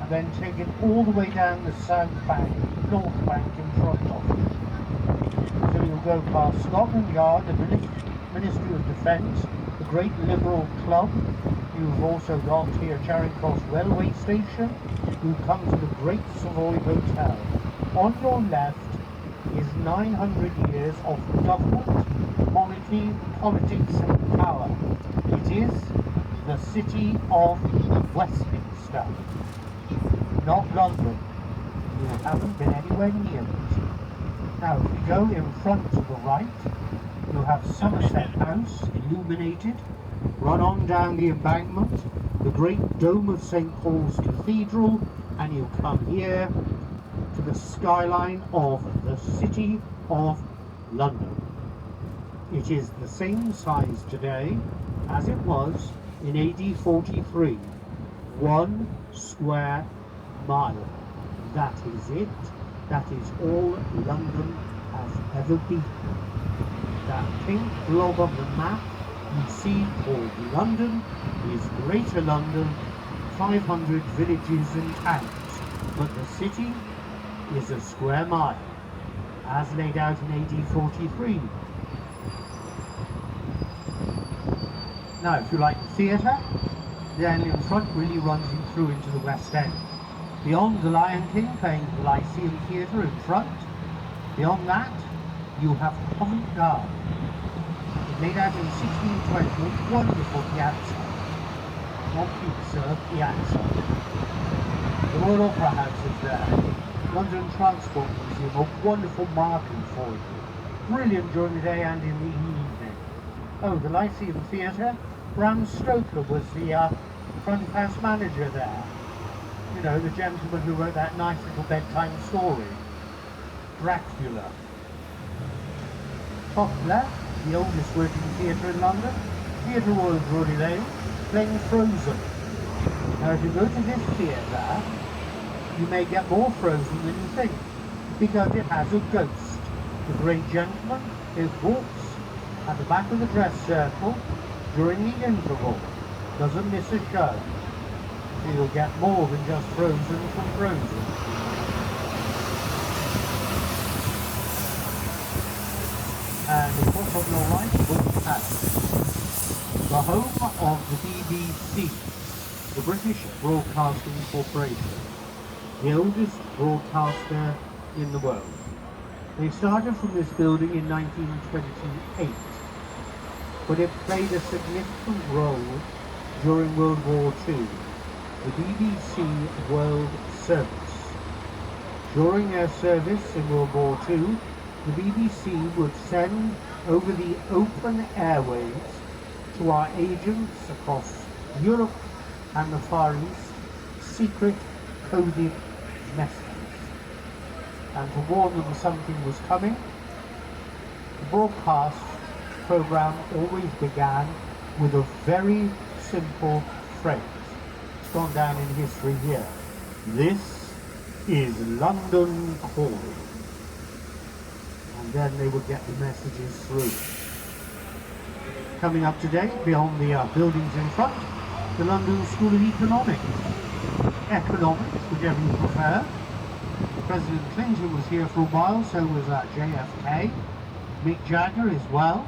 and then take it all the way down the south bank, north bank in front of you. So you'll go past Scotland Yard, the Ministry of Defence, the Great Liberal Club. You've also got here Charing Cross Railway Station. You come to the Great Savoy Hotel. On your left is 900 years of government, monarchy, politics and power. It is the city of Westminster, not London. You haven't been anywhere near it. Now, if you go in front to the right, you have Somerset House, illuminated. Run on down the embankment, the great dome of St. Paul's Cathedral, and you come here to the skyline of the city of London. It is the same size today as it was in AD 43, 1 square mile. That is it. That is all London has ever been. That pink blob on the map you see called London is Greater London, 500 villages and towns, but the city is a square mile, as laid out in AD 43. Now, if you like theatre, then in front really runs you through into the West End. Beyond the Lion King, playing the Lyceum Theatre in front, beyond that, you have Covent Garden. Made out in 1620, a wonderful piazza. Not pizza, piazza. The Royal Opera House is there. London Transport Museum, a wonderful marking for you. Brilliant during the day and in the evening. Oh, the Lyceum Theatre. Bram Stoker was the front house manager there. You know, the gentleman who wrote that nice little bedtime story, Dracula. Top left, the oldest working theatre in London, Theatre Royal Drury Lane, playing Frozen. Now if you go to this theatre, you may get more Frozen than you think, because it has a ghost. The great gentleman who walks at the back of the dress circle during the interval. Doesn't miss a show. So you'll get more than just Frozen from Frozen. And of course on your right, Wood's House, the home of the BBC, the British Broadcasting Corporation, the oldest broadcaster in the world. They started from this building in 1928, but it played a significant role during World War II, the BBC World Service. During their service in World War II, the BBC would send over the open airways to our agents across Europe and the Far East secret coded messages. And to warn them something was coming, the broadcast program always began with a very simple phrase. It's gone down in history here. This is London calling. And then they would get the messages through. Coming up today, beyond the buildings in front, the London School of Economics, whichever you prefer. President Clinton was here for a while, so was JFK, Mick Jagger as well,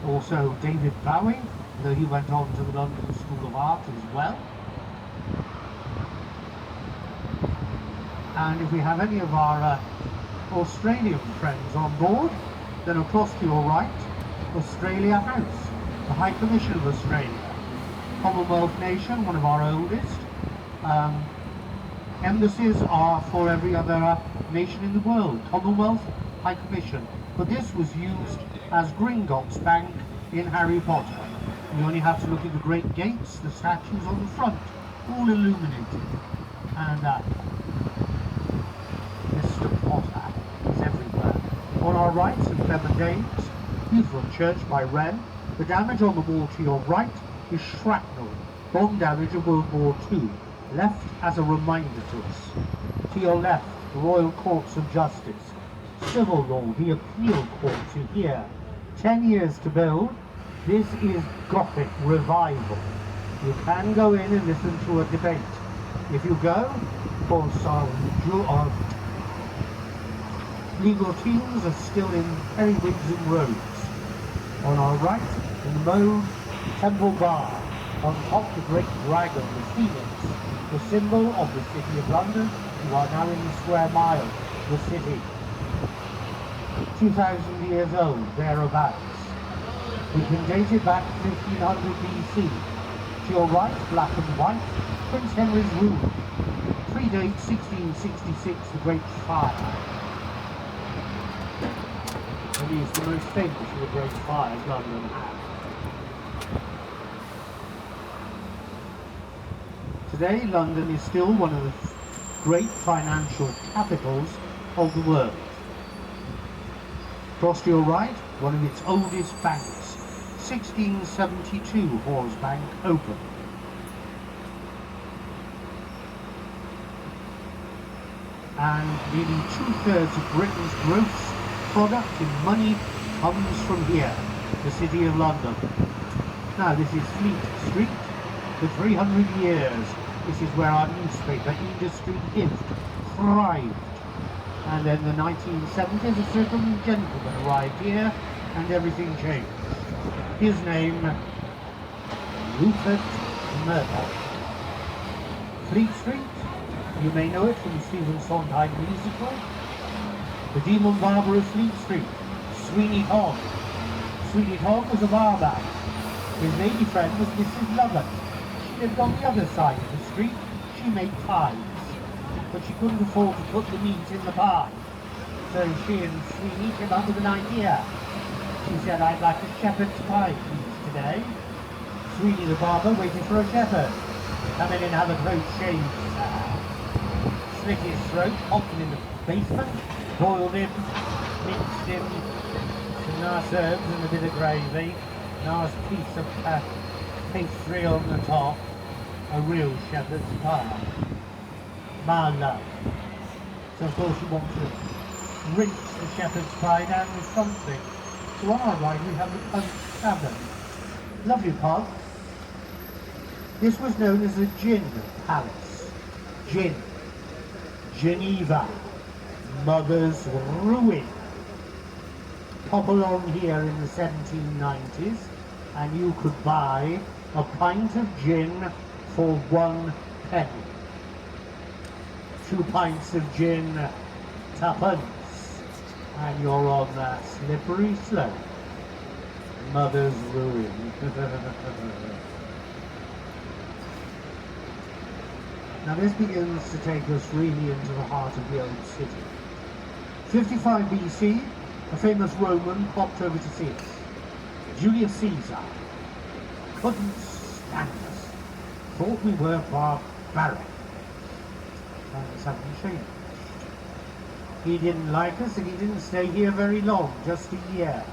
also David Bowie, though he went on to the London School of Art as well. And if we have any of our Australian friends on board, then across to your right, Australia House, the High Commission of Australia, Commonwealth nation, one of our oldest. Embassies are for every other nation in the world, Commonwealth, High Commission. But this was used as Gringotts Bank in Harry Potter. You only have to look at the great gates, the statues on the front, all illuminated. And Mr. Potter is everywhere. On our right, St. Clement Danes, beautiful church by Wren. The damage on the wall to your right is shrapnel, bomb damage of World War II, left as a reminder to us. To your left, the Royal Courts of Justice, Civil Law, the Appeal Courts are here. 10 years to build, This is Gothic revival. You can go in and listen to a debate. If you go, of course, our legal teams are still in periwigs and robes. On our right, in the mauve temple bar, on top the great dragon, the phoenix, the symbol of the City of London. You are now in the square mile, the city. 2,000 years old, thereabouts. We can date it back to 1500 BC. To your right, black and white, Prince Henry's room. Predates 1666, the Great Fire. And he is the most famous of the Great Fires London had. Today, London is still one of the great financial capitals of the world. Across to your right, one of its oldest banks. 1672 Hawes Bank opened. And nearly 2/3 of Britain's gross product in money comes from here, the City of London. Now this is Fleet Street. For 300 years, this is where our newspaper industry lived, thrived. And then the 1970s, a certain gentleman arrived here and everything changed. His name, Rupert Murdoch. Fleet Street, you may know it from the Stephen Sondheim musical. The Demon Barber of Fleet Street, Sweeney Todd. Sweeney Todd was a barber. His lady friend was Mrs. Lovett. She lived on the other side of the street. She made pies, but she couldn't afford to put the meat in the pie. So she and Sweeney came up with an idea. She said, "I'd like a shepherd's pie, please, today." Sweeney the barber waited for a shepherd. "Come in and have a close shave, sir." Slit his throat, popped him in the basement, boiled him, mixed him, some nice herbs and a bit of gravy, nice piece of pastry on the top, a real shepherd's pie. My love. So of course you want to rinse the shepherd's pie down with something. So on our right we have the Punch Tavern. Lovely pub. This was known as the Gin Palace. Gin. Geneva. Mother's ruin. Pop along here in the 1790s and you could buy a pint of gin for 1 penny. 2 pints of gin, 2pence. And you're on that slippery slope. Mother's ruin. Now this begins to take us really into the heart of the old city. 55 BC, a famous Roman popped over to see us. Julius Caesar couldn't stand us. Thought we were barbaric. Times haven't changed. He didn't like us and he didn't stay here very long, just a year.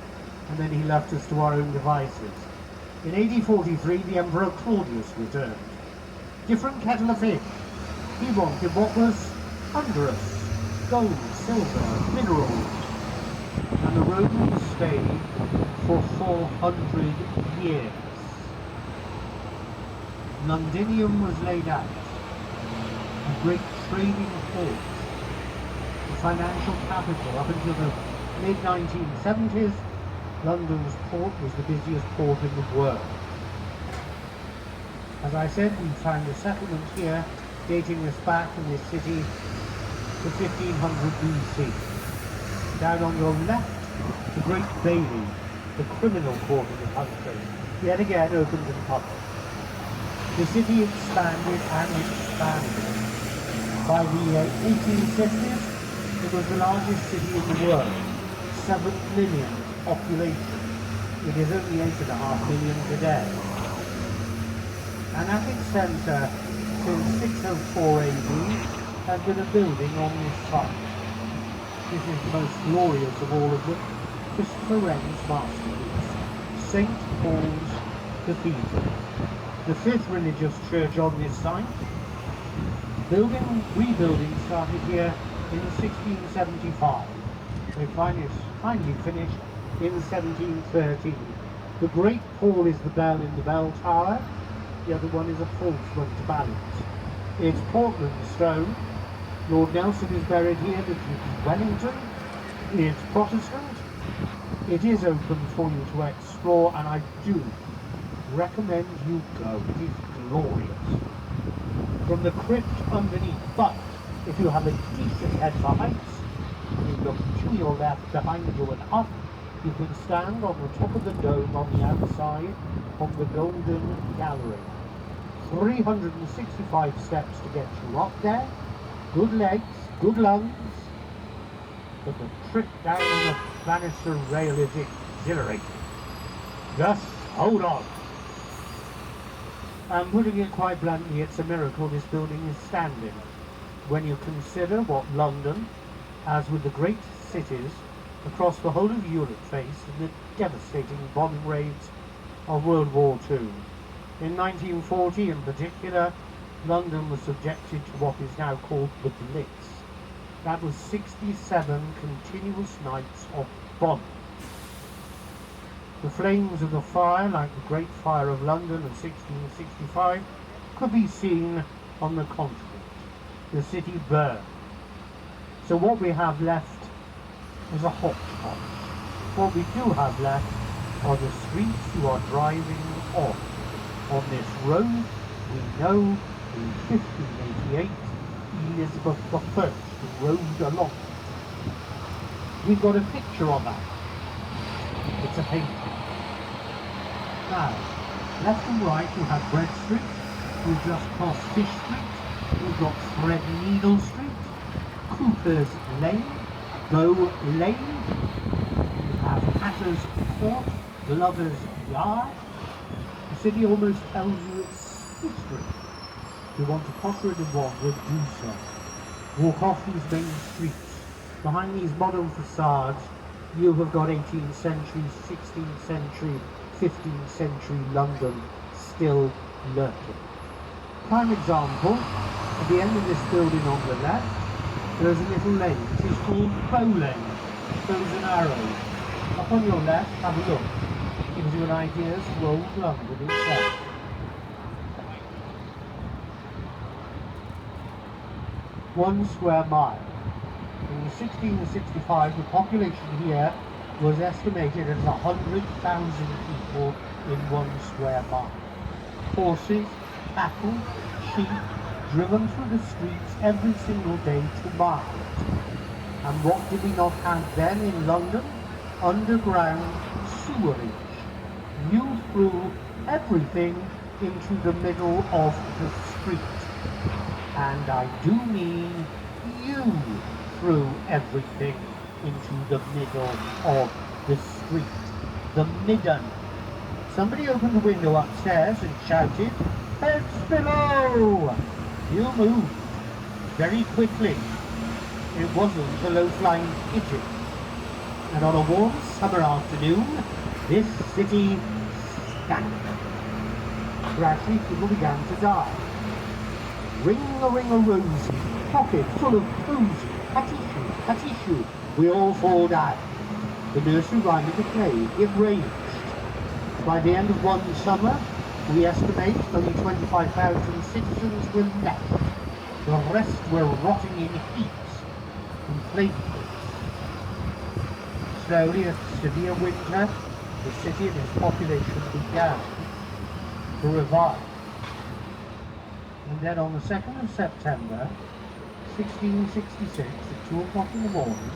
And then he left us to our own devices. In AD 43, the Emperor Claudius returned. Different kettle of fish. He wanted what was under us. Gold, silver, minerals. And the Romans stayed for 400 years. Londinium was laid out. A great trading port. The financial capital. Up until the mid-1970s, London's port was the busiest port in the world. As I said, we found a settlement here dating us back in this city to 1500 BC. Down on your left, the Great Bailey, the criminal court of the country, yet again open to the public. The city expanded and expanded. By the 1850s, it was the largest city in the world, 7 million population. It is only 8.5 million today. And at its centre, since 604 AD, has been a building on this site. This is the most glorious of all of them, Christopher Wren's masterpiece, St. Paul's Cathedral, the 5th religious church on this site. Rebuilding started here in 1675. They finally finished in 1713. The Great Hall is the bell in the bell tower. The other one is a false one to balance. It's Portland stone. Lord Nelson is buried here, the Duke of Wellington. It's Protestant. It is open for you to explore, and I do recommend you go. It is glorious. From the crypt underneath, but if you have a decent head for heights, you look to your left, behind you and up, you can stand on the top of the dome on the outside of the Golden Gallery. 365 steps to get you up there. Good legs, good lungs, but the trip down the banister rail is exhilarating. Just hold on. And putting it quite bluntly, it's a miracle this building is standing. When you consider what London, as with the great cities across the whole of Europe, faced in the devastating bombing raids of World War II. In 1940 in particular, London was subjected to what is now called the Blitz. That was 67 continuous nights of bombing. The flames of the fire, like the Great Fire of London of 1665, could be seen on the continent. The city burned. So what we have left is a hodgepodge. What we do have left are the streets you are driving on. On this road, we know in 1588, Elizabeth I rode along. We've got a picture of that. It's a painting. Now, left and right you have Bread Street, we've just crossed Fish Street, we've got Threadneedle Street, Cooper's Lane, Bow Lane, we have Hatter's Court, Glover's Yard. The city almost tells you its history. If you want to potter it in one, we'll do so. Walk off these main streets. Behind these modern facades, you have got 18th century, 16th century, 15th century London still lurking. Prime example, at the end of this building on the left, there is a little lane. It is called Bow Lane. Bows and arrows. Up on your left, have a look. Gives you an idea as to old London itself. One square mile. In 1665, the population here was estimated at 100,000 people in 1 square mile. Horses, cattle, sheep, driven through the streets every single day to market. And what did we not have then in London? Underground sewerage. You threw everything into the middle of the street. And I do mean you threw everything into the middle of the street. The midden. Somebody opened the window upstairs and shouted, "Heads below!" You moved very quickly. It wasn't a low-flying pigeon. And on a warm summer afternoon, this city stank. Gradually people began to die. Ring-a-ring-a-rosy, pocket full of posy, patty-shoe, we all fall down. The nursery rhyme of the plague, it raged. By the end of one summer, we estimate only 25,000 citizens were left. The rest were rotting in heaps and flavorless. Slowly, a severe winter, the city and its population began to revive. And then on the 2nd of September, 1666, at 2 o'clock in the morning,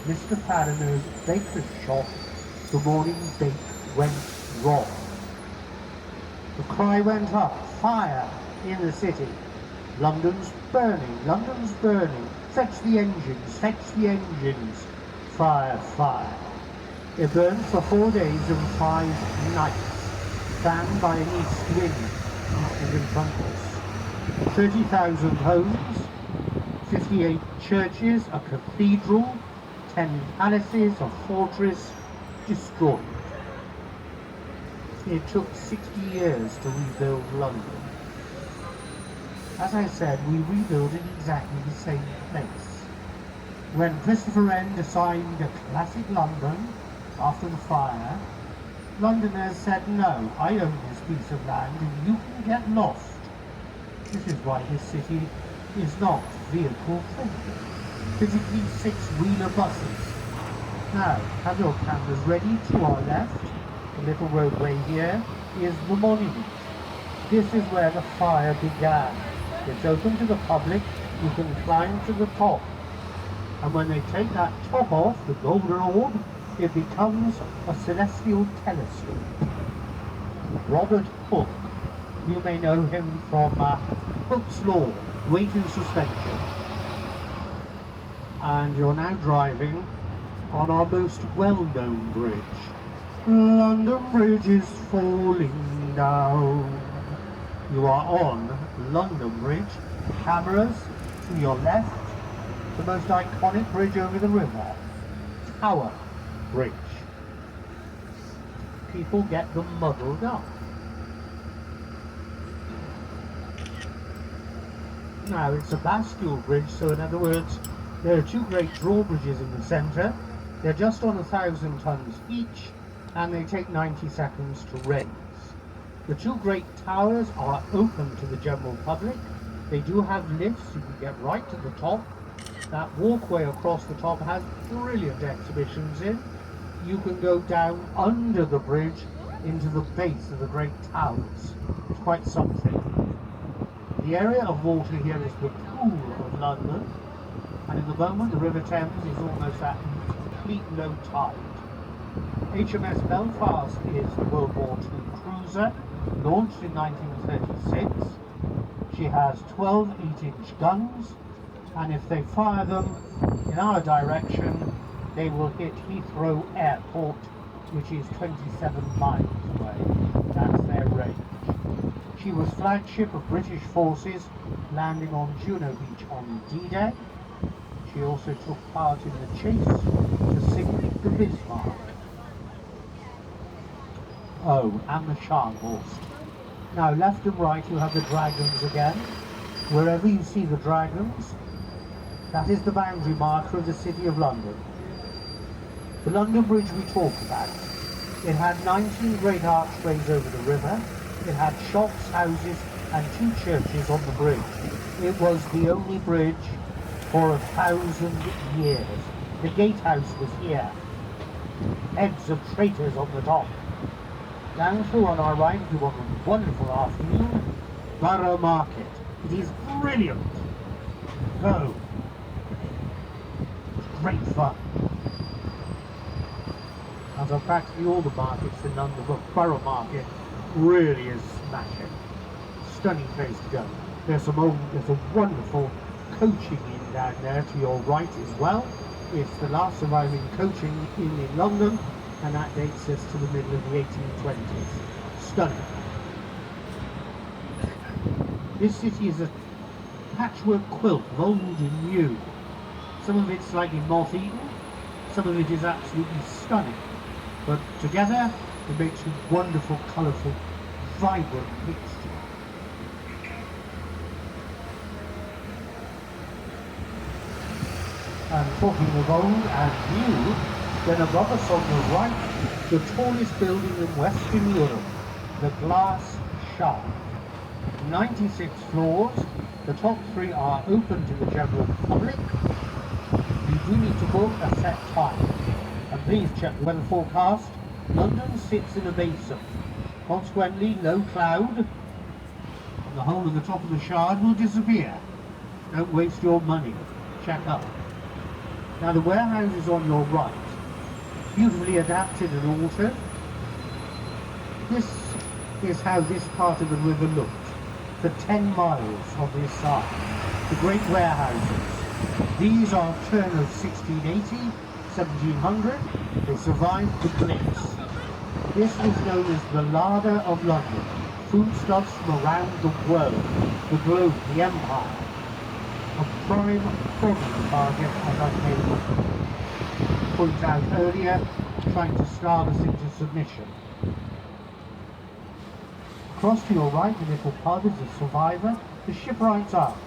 Mr. Farriner's baker's shop, the morning bake, went wrong. The cry went up, fire in the city. London's burning, London's burning. Fetch the engines, fire, fire. It burned for 4 days and 5 nights, fanned by an east wind, eastern trumpets. 30,000 homes, 58 churches, a cathedral, 10 palaces, a fortress, destroyed. It took 60 years to rebuild London. As I said, we rebuilt in exactly the same place. When Christopher Wren designed a classic London after the fire, Londoners said, no, I own this piece of land and you can get lost. This is why this city is not vehicle friendly, particularly six-wheeler buses. Now, have your cameras ready. To our left, the little roadway here, is the monument. This is where the fire began. It's open to the public. You can climb to the top. And when they take that top off, the golden orb, it becomes a celestial telescope. Robert Hooke, you may know him from Hooke's Law, Weight and Suspension. And you're now driving on our most well-known bridge. London Bridge is falling down. You are on London Bridge. Cameras to your left. The most iconic bridge over the river. Tower Bridge. People get them muddled up. Now it's a bastille bridge, so in other words, there are two great drawbridges in the centre. They're just on 1,000 tons each, and they take 90 seconds to raise. The two great towers are open to the general public. They do have lifts, you can get right to the top. That walkway across the top has brilliant exhibitions in. You can go down under the bridge into the base of the great towers. It's quite something. The area of water here is the Pool of London, and at the moment the River Thames is almost at complete low tide. HMS Belfast is the World War II cruiser, launched in 1936. She has 12 8-inch guns, and if they fire them in our direction, they will hit Heathrow Airport, which is 27 miles away. That's their range. She was flagship of British forces, landing on Juno Beach on D-Day. She also took part in the chase to sink the Bismarck. Oh, and the Scharnhorst. Now, left and right, you have the dragons again. Wherever you see the dragons, that is the boundary marker of the City of London. The London Bridge we talk about. It had 19 great archways over the river. It had shops, houses, and 2 churches on the bridge. It was the only bridge for 1,000 years. The gatehouse was here. Heads of traitors on the top. Down through on our right, you want a wonderful afternoon. Borough Market. It is brilliant. Go. Great fun. As are practically all the markets in London, but Borough Market really is smashing. Stunning place to go. There's a wonderful coaching inn down there to your right as well. It's the last surviving coaching inn in London, and that dates us to the middle of the 1820s. Stunning. This city is a patchwork quilt of old and new. Some of it's slightly moth-eaten, some of it is absolutely stunning. But together, it makes a wonderful, colourful, vibrant mixture. And talking of old and new, then above us on the right, the tallest building in Western Europe, the Glass Shaft. 96 floors, the top 3 are open to the general public. You do need to book a set time. And please check the weather forecast. London sits in a basin. Consequently, no cloud, and the whole of the top of the Shard will disappear. Don't waste your money. Check up. Now the warehouse is on your right. Beautifully adapted and altered. This is how this part of the river looked for 10 miles on this side. The great warehouses. These are turn of 1680, 1700. They survived the Blitz. This was known as the larder of London. Foodstuffs from around the world, the globe, the empire. A prime problem target, as I may point out earlier, trying to starve us into submission. Across to your right, the little pub is a survivor, the Shipwrights Arms.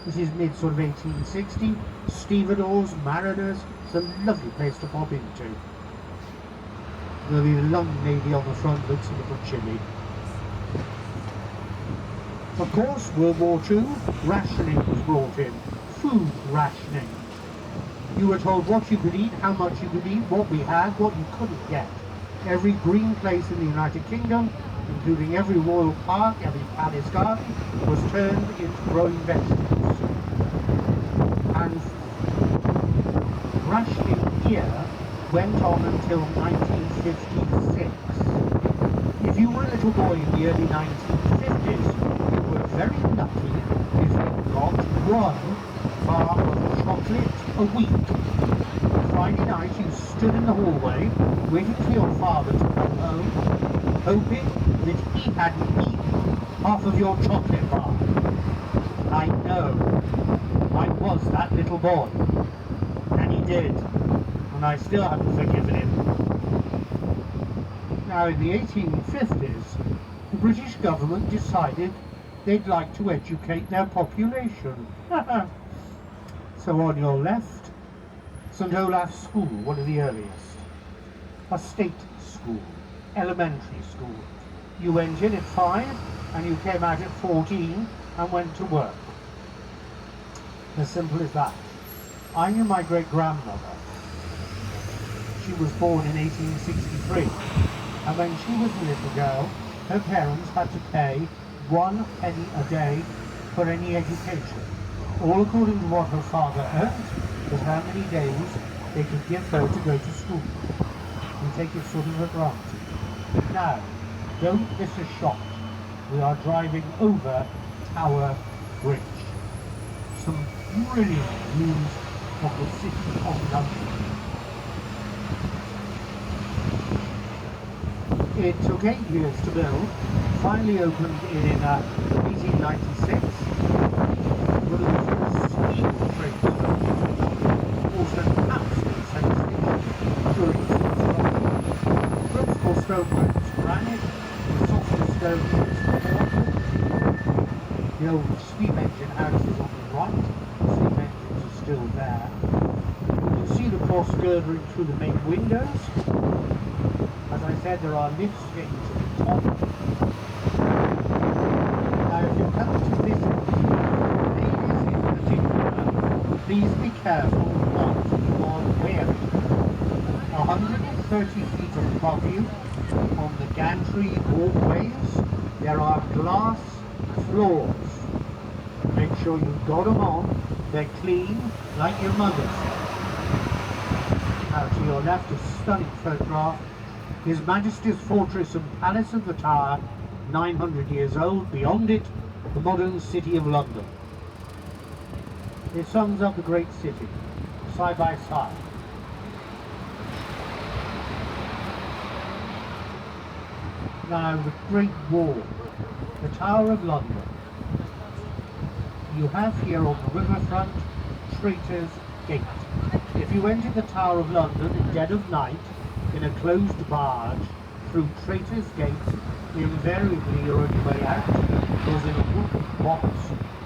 This is mid sort of 1860, stevedores, mariners, it's a lovely place to pop into. There'll be a young lady on the front looks a little chilly. Of course, World War II, rationing was brought in. Food rationing. You were told what you could eat, how much you could eat, what we had, what you couldn't get. Every green place in the United Kingdom, including every royal park, every palace garden, was turned into growing vegetables. And rationing here went on until 1956. If you were a little boy in the early 1950s, you were very lucky if you got one bar of chocolate a week. Friday night you stood in the hallway waiting for your father to come home, hoping that he hadn't eaten half of your chocolate bar. I know, I was that little boy, and he did, and I still haven't forgiven him. Now in the 1850s, the British government decided they'd like to educate their population. So on your left, St Olaf's School, one of the earliest. A state school, elementary school. You went in at 5 and you came out at 14 and went to work. As simple as that. I knew my great-grandmother. She was born in 1863, and when she was a little girl, her parents had to pay 1 penny a day for any education, all according to what her father earned, was how many days they could give her to go to school. We take it sort of for granted. Now, don't miss a shot. We are driving over Tower Bridge. Some brilliant views of the city of London. It took 8 years to build, finally opened in 1896. One of the first steel trains, also an absolute sensation during its construction. Principal stonework was granite, the softest stone was porcelain. The old steam engine houses on the right, the steam engines are still there. You can see the cross girdering through the main windows. As I said, there are lifts getting to the top. Now, if you come to visit, ladies in particular, please be careful what you are wearing. 130 feet above you, on the gantry walkways, there are glass floors. Make sure you've got them on. They're clean, like your mother's. Now, to your left, a stunning photograph. His Majesty's Fortress and Palace of the Tower, 900 years old. Beyond it, the modern city of London. It sums up the great city, side by side. Now, the Great Wall, the Tower of London. You have here on the riverfront, Traitor's Gate. If you enter the Tower of London in dead of night, in a closed barge through Traitor's Gate, invariably your only way out was in a wooden box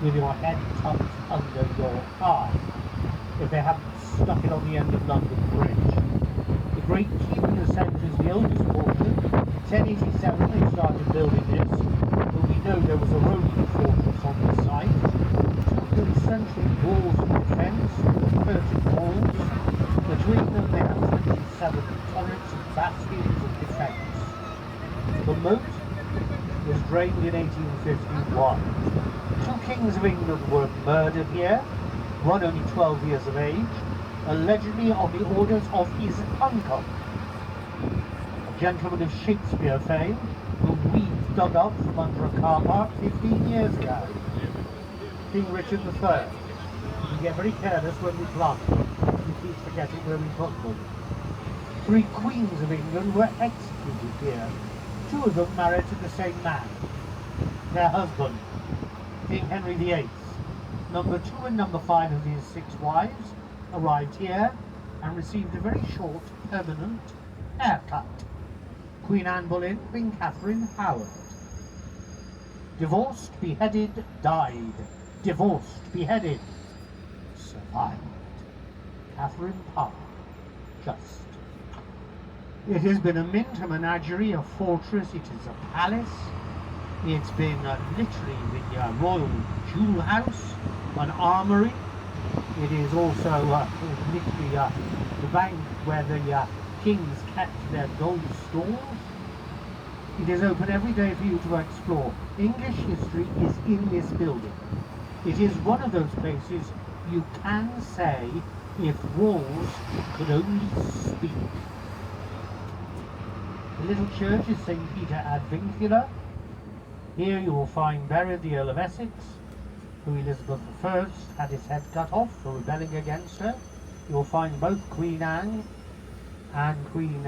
with your head tucked under your eye, if they haven't stuck it on the end of London Bridge. The Great Keep in the centre is the oldest portion. 1087 they started building this, but we know there was a Roman fortress on the site. Two concentric walls of defence, curtain walls. Between them they have 27 turrets and bastions of defence. The moat was drained in 1851. 2 kings of England were murdered here, one only 12 years of age, allegedly on the orders of his uncle, a gentleman of Shakespeare fame, whom we dug up from under a car park 15 years ago. King Richard III. We get very careless when we plant them. We keep forgetting where we put them. 3 queens of England were executed here. 2 of them married to the same man. Their husband, King Henry VIII. Number 2 and number 5 of his 6 wives arrived here and received a very short, permanent haircut. Queen Anne Boleyn, Queen Catherine, Howard. Divorced, beheaded, died. Divorced, beheaded, survived. Catherine Parr, just. It has been a mint, a menagerie, a fortress, it is a palace. It's been literally the royal jewel house, an armory. It is also literally the bank where the kings kept their gold stores. It is open every day for you to explore. English history is in this building. It is one of those places you can say if walls could only speak. The little church is St. Peter ad Vincula. Here you will find buried the Earl of Essex, who Elizabeth I had his head cut off for rebelling against her. You will find both Queen Anne and Queen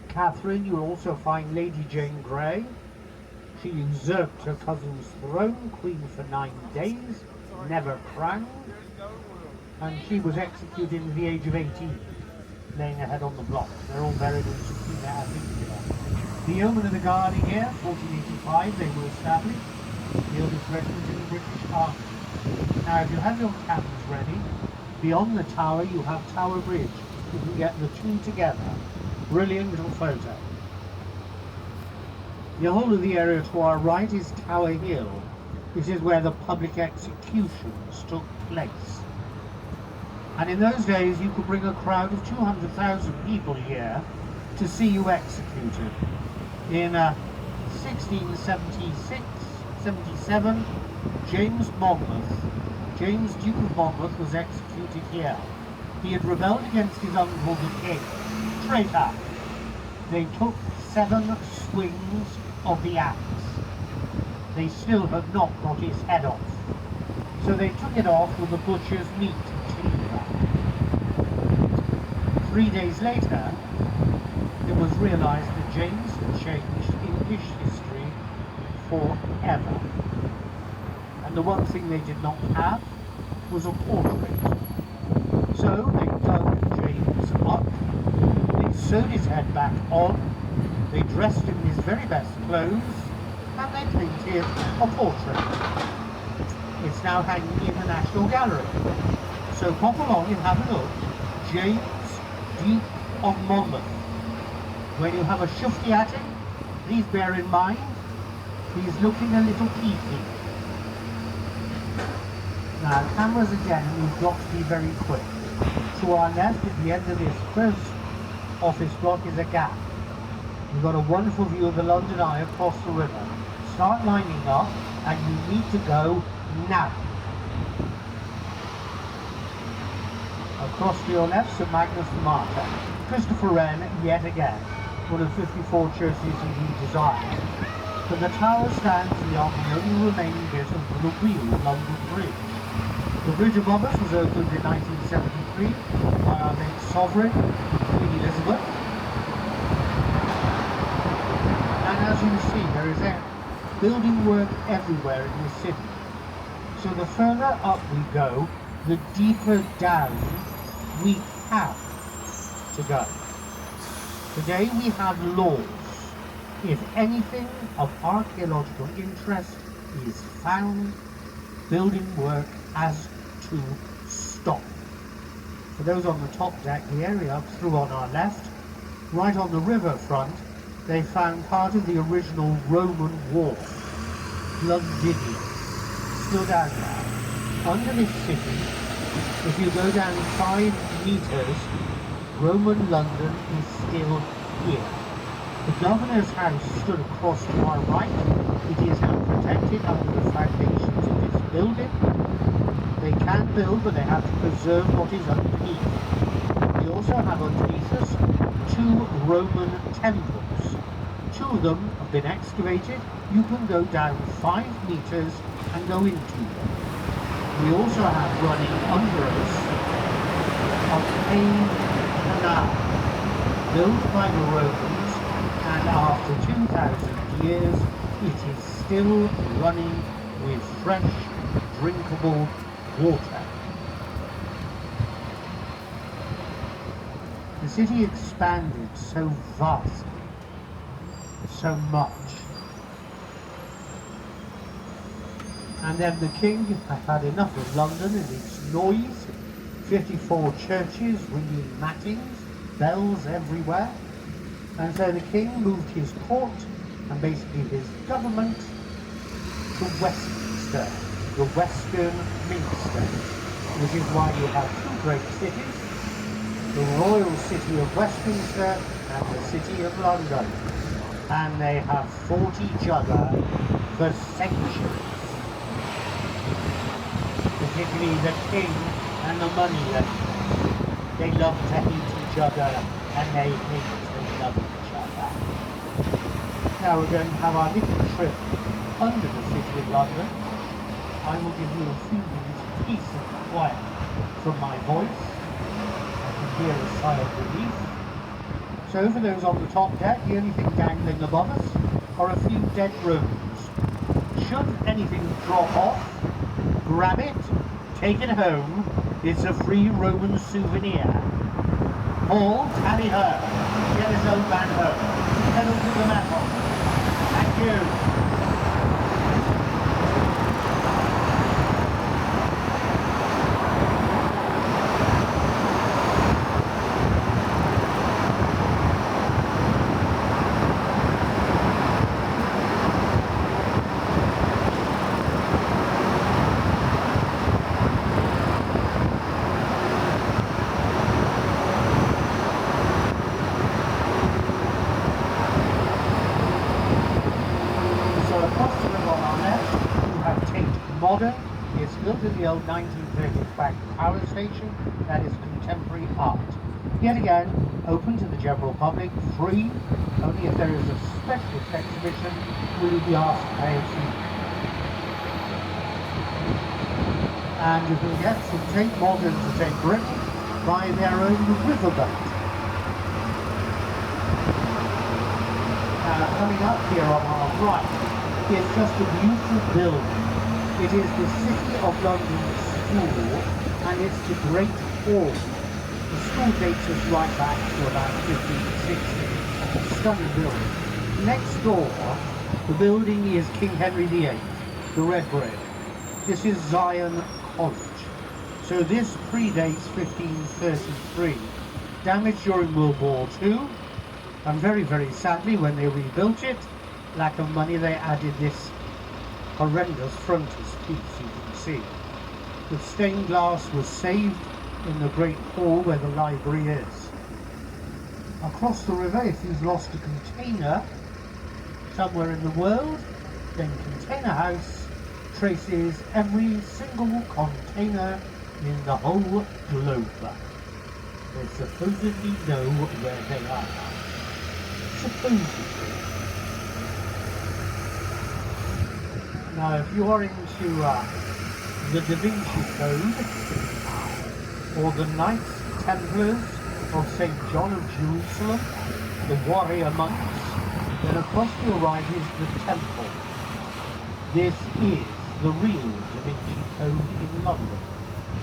Catherine. You will also find Lady Jane Grey. She usurped her cousin's throne, queen for 9 days, never crowned, and she was executed at the age of 18, laying her head on the block. They're all buried in St. Peter ad Vincula. The Yeomen of the Guard here, 1485, they were established, the oldest regiment in the British Army. Now, if you have your cameras ready, beyond the tower you have Tower Bridge. You can get the two together. Brilliant little photo. The whole of the area to our right is Tower Hill. This is where the public executions took place. And in those days you could bring a crowd of 200,000 people here to see you executed. In 1676, 77, James Duke of Monmouth was executed here. He had rebelled against his uncle the king. Traitor! They took 7 swings of the axe. They still have not got his head off. So they took it off with a butcher's meat cleaver. 3 days later, it was realized that James had changed English history forever. And the one thing they did not have was a portrait. So they dug James up, they sewed his head back on, they dressed him in his very best clothes, and they painted a portrait. It's now hanging in the National Gallery. So pop along and have a look. James, Duke of Monmouth. When you have a shufti at him, please bear in mind, he's looking a little peaky. Now, cameras again, we've got to be very quick. To our left, at the end of this first office block, is a gap. You've got a wonderful view of the London Eye across the river. Start lining up, and you need to go now. Across to your left, St. Magnus the Martyr. Christopher Wren, yet again, one of 54 churches he designed. But the tower stands beyond the only remaining bit of the real London Bridge. The bridge above us was opened in 1973 by our late sovereign, Queen Elizabeth. And as you see, there is building work everywhere in the city. So the further up we go, the deeper down we have to go. Today we have laws. If anything of archaeological interest is found, building work has to stop. For those on the top deck, the area up through on our left, right on the river front, they found part of the original Roman wall, Londinium, still down there. Under this city, if you go down 5 meters, Roman London is still here. The governor's house stood across to our right. It is now protected under the foundations of this building. They can build, but they have to preserve what is underneath. We also have underneath us 2 Roman temples. 2 of them have been excavated. You can go down 5 meters and go into them. We also have running under us a paved canal built by the Romans, and after 2,000 years it is still running with fresh, drinkable water. The city expanded so vastly, so much. And then the king had enough of London and its noise, 54 churches ringing matins, bells everywhere. And so the king moved his court and basically his government to Westminster, the Western Minster, which is why you have two great cities, the royal city of Westminster and the city of London. And they have fought each other for centuries. Particularly the king and the moneylender. They love to hate each other and they hate to love each other. Now we're going to have our little trip under the city of London. I will give you a few minutes peace and quiet from my voice. I can hear a sigh of relief. So for those on the top deck, the only thing dangling above us are a few dead Romans. Should anything drop off, grab it, take it home. It's a free Roman souvenir. Paul, tally her. Get this old man home. Pedal to the metal. Thank you. Modern, it's built in the old 1930s back power station that is contemporary art. Yet again, open to the general public, free, only if there is a specialist exhibition will you be asked to pay a fee. And you can get from Tate Modern to Tate Britain by their own riverboat. Coming up here on our right is just a beautiful building. It is the City of London School, and it's the Great Hall. The school dates us right back to about 1560. A stunning building. Next door, the building is King Henry VIII, the Red Brick. This is Zion College. So this predates 1533. Damaged during World War II, and very, very sadly, when they rebuilt it, lack of money, they added this horrendous frontispiece, you can see. The stained glass was saved in the Great Hall where the library is. Across the river, if you've lost a container somewhere in the world, then Container House traces every single container in the whole globe. They supposedly know where they are. Supposedly. Now, if you are into the Da Vinci Code or the Knights Templars of St. John of Jerusalem, the warrior monks, then across to your right is the temple. This is the real Da Vinci Code in London.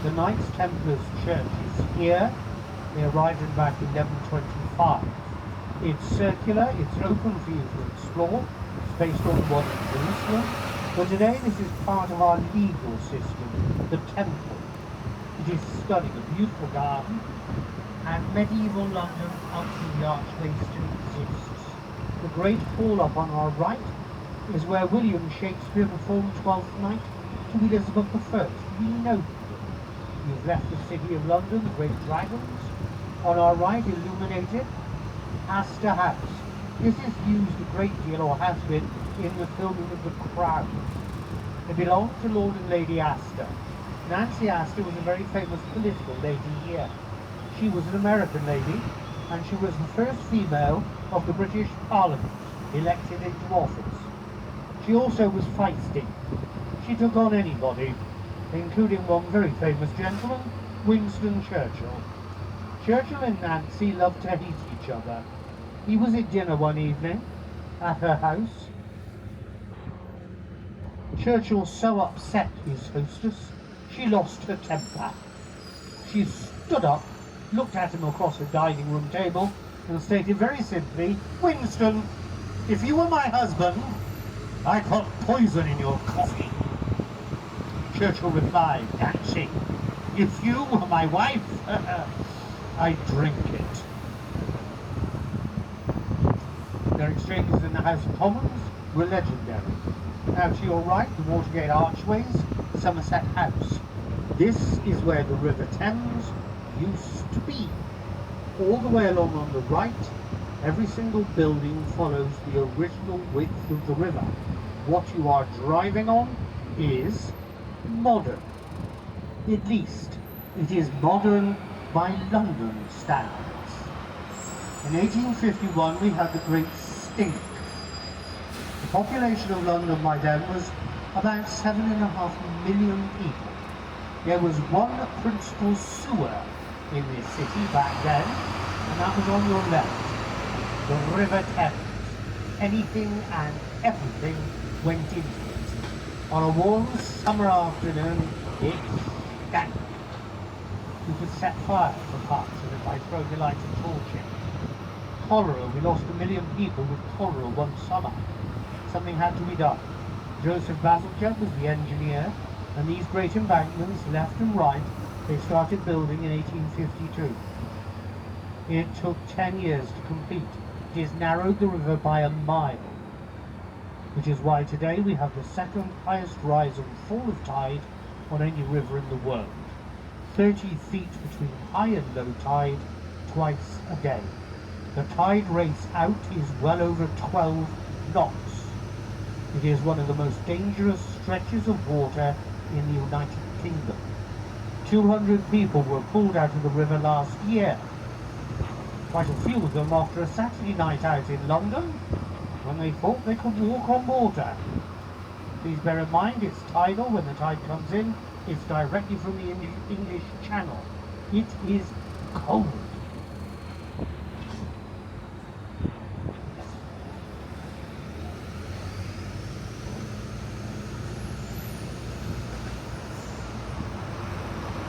The Knights Templars Church is here. They arrived in back 1125. It's circular, it's open for you to explore. It's based on the one in Jerusalem. But today this is part of our legal system, the temple. It is stunning, a beautiful garden, and medieval London up to the archway still exists. The Great Hall up on our right is where William Shakespeare performed Twelfth Night to Elizabeth I. We know him. We've left the City of London, the Great Dragons. On our right, illuminated, Astor House. This is used a great deal, or has been, in the filming of The Crown. It belonged to Lord and Lady Astor. Nancy Astor was a very famous political lady here. She was an American lady, and she was the first female of the British Parliament elected into office. She also was feisty. She took on anybody, including one very famous gentleman, Winston Churchill. Churchill and Nancy loved to hate each other. He was at dinner one evening at her house. Churchill so upset his hostess, she lost her temper. She stood up, looked at him across the dining room table, and stated very simply, "Winston, if you were my husband, I'd put poison in your coffee." Churchill replied, "Nancy, if you were my wife, I'd drink it." Their exchanges in the House of Commons were legendary. Now to your right, the Watergate Archways, Somerset House. This is where the River Thames used to be. All the way along on the right, every single building follows the original width of the river. What you are driving on is modern. At least, it is modern by London standards. In 1851, we had the Great Stink. The population of London by then was about 7.5 million people. There was one principal sewer in this city back then, and that was on your left, the River Thames. Anything and everything went into it. On a warm summer afternoon, it stank. You could set fire to parts of it by throwing a lighted torch in. Cholera, we lost 1 million people with cholera one summer. Something had to be done. Joseph Bazalgette was the engineer, and these great embankments, left and right, they started building in 1852. It took 10 years to complete. It has narrowed the river by a mile, which is why today we have the second highest rise and fall of tide on any river in the world. 30 feet between high and low tide, twice a day. The tide rate out is well over 12 knots. It is one of the most dangerous stretches of water in the United Kingdom. 200 people were pulled out of the river last year. Quite a few of them after a Saturday night out in London, when they thought they could walk on water. Please bear in mind it's tidal when the tide comes in. It's directly from the English Channel. It is cold.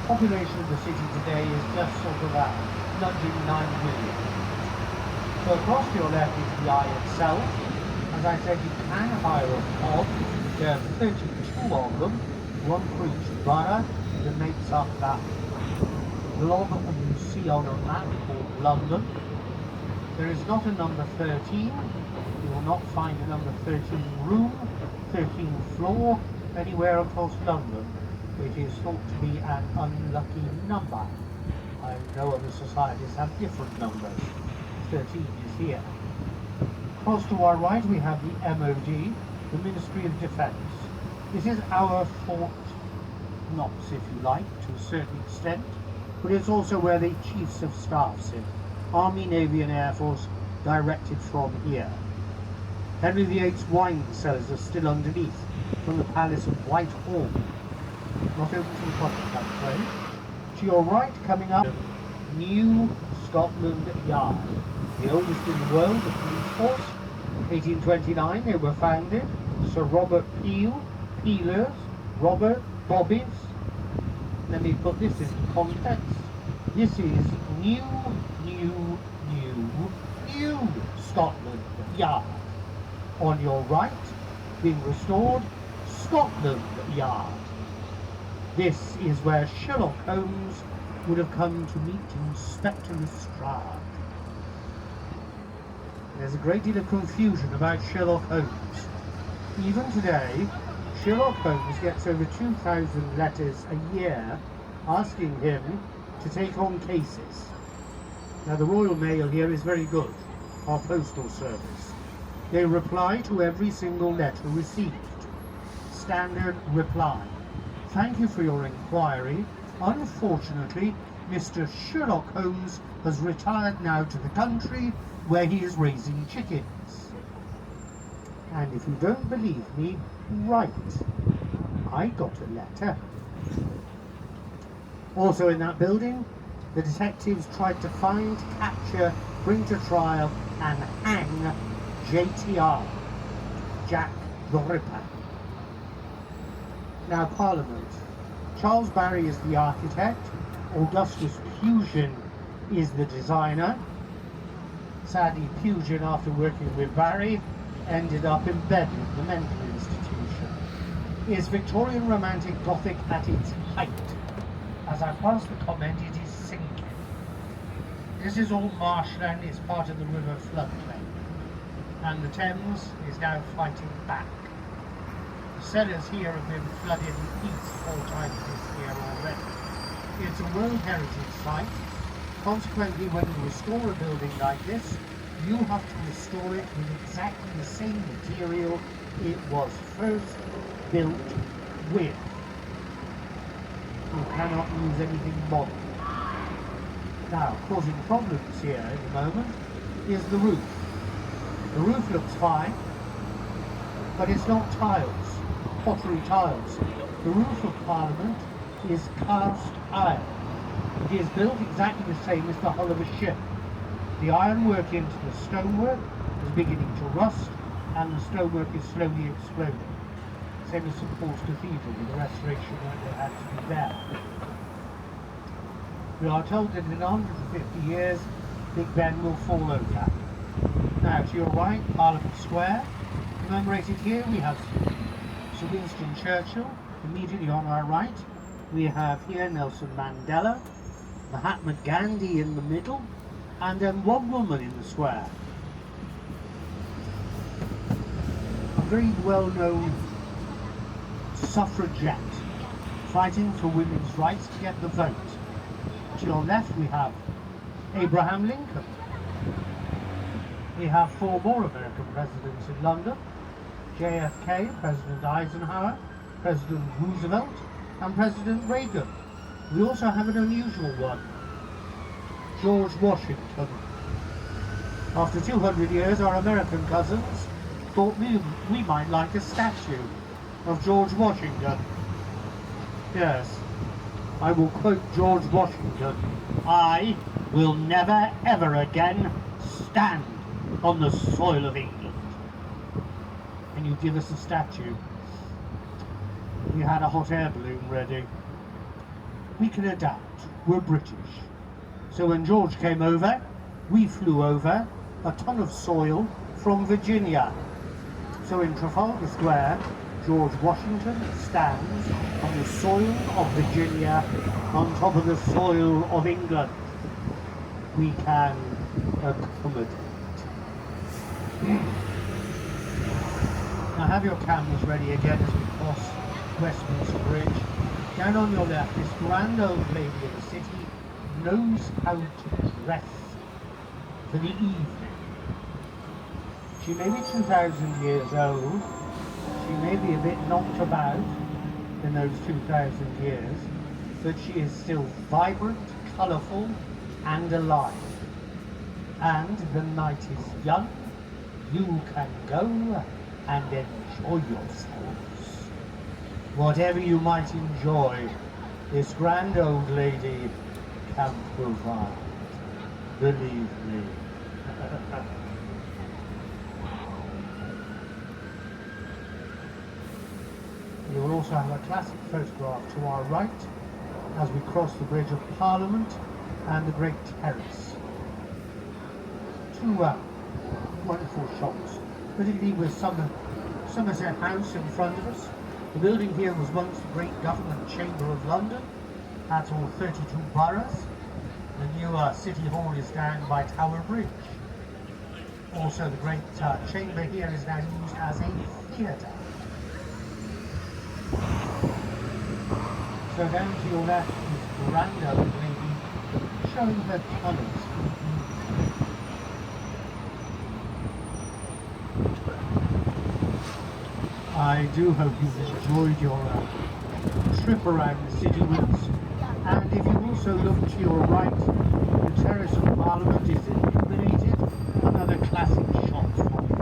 Population of the city today is just sort of nudging 9 million. So across to your left is the eye itself. As I said, you can hire a pod. There are 32 of them, one for each borough that makes up that blob you see on a map called London. There is not a number 13. You will not find a number 13 room, 13th floor anywhere across London. It is thought to be an unlucky number. I know other societies have different numbers. 13 is here. Close to our right we have the MOD, the Ministry of Defence. This is our Fort Knox, if you like, to a certain extent, but it's also where the Chiefs of Staff sit. Army, Navy and Air Force directed from here. Henry VIII's wine cellars are still underneath, from the Palace of Whitehall. Not open to the public, I'm afraid. To your right, coming up, New Scotland Yard, the oldest in the world, the police force. 1829 they were founded. Sir Robert Peel, Peelers, Robert, Bobbies. Let me put this into context. This is New Scotland Yard. On your right, being restored, Scotland Yard. This is where Sherlock Holmes would have come to meet Inspector Lestrade. There's a great deal of confusion about Sherlock Holmes. Even today, Sherlock Holmes gets over 2,000 letters a year asking him to take on cases. Now the Royal Mail here is very good, our postal service. They reply to every single letter received. Standard reply. Thank you for your inquiry. Unfortunately, Mr. Sherlock Holmes has retired now to the country where he is raising chickens. And if you don't believe me, write. I got a letter. Also in that building, the detectives tried to find, capture, bring to trial and hang JTR, Jack the Ripper. Now Parliament. Charles Barry is the architect, Augustus Pugin is the designer. Sadly, Pugin, after working with Barry, ended up embedded in the mental institution. Is Victorian Romantic Gothic at its height? As I pass the comment, it is sinking. This is all marshland, it's part of the river floodplain. and the Thames is now fighting back. The cellars here have been flooded at least 4 times this year already. It's a World Heritage Site. Consequently, when you restore a building like this, you have to restore it with exactly the same material it was first built with. You cannot use anything modern. Now, causing problems here at the moment is the roof. The roof looks fine, but it's not tiles, pottery tiles. The roof of Parliament is cast iron. It is built exactly the same as the hull of a ship. The ironwork into the stonework is beginning to rust, and the stonework is slowly exploding. Same as St Paul's Cathedral with the restoration that they had to do there. We are told that in 150 years, Big Ben will fall over. Now, to your right, Parliament Square. Commemorated here, we have Sir Winston Churchill. Immediately on our right, we have here Nelson Mandela, Mahatma Gandhi in the middle, and then one woman in the square. A very well-known suffragette fighting for women's rights to get the vote. To your left we have Abraham Lincoln. We have 4 more American presidents in London: JFK, President Eisenhower, President Roosevelt, and President Reagan. We also have an unusual one, George Washington. After 200 years, our American cousins thought we might like a statue of George Washington. Yes, I will quote George Washington: "I will never ever again stand on the soil of England." And you give us a statue. We had a hot air balloon ready. We can adapt. We're British. So when George came over, we flew over a ton of soil from Virginia. So in Trafalgar Square, George Washington stands on the soil of Virginia, on top of the soil of England. We can accommodate. Now have your cameras ready again as we cross Westminster Bridge. Down on your left, this grand old lady of the city knows how to dress for the evening. She may be 2,000 years old, she may be a bit knocked about in those 2,000 years, but she is still vibrant, colourful and alive. And the night is young, you can go and enjoy yourselves. Whatever you might enjoy, this grand old lady can provide. Believe me. You will also have a classic photograph to our right as we cross the Bridge of Parliament and the Great Terrace. 2 wonderful shots, particularly with Somerset House in front of us. The building here was once the great government chamber of London. That's all 32 boroughs. The new City Hall is down by Tower Bridge. Also the great chamber here is now used as a theatre. So down to your left is grand old lady showing her colours. I do hope you've enjoyed your trip around the city with us. And if you also look to your right, the Terrace of Parliament is illuminated. Another classic shot for you.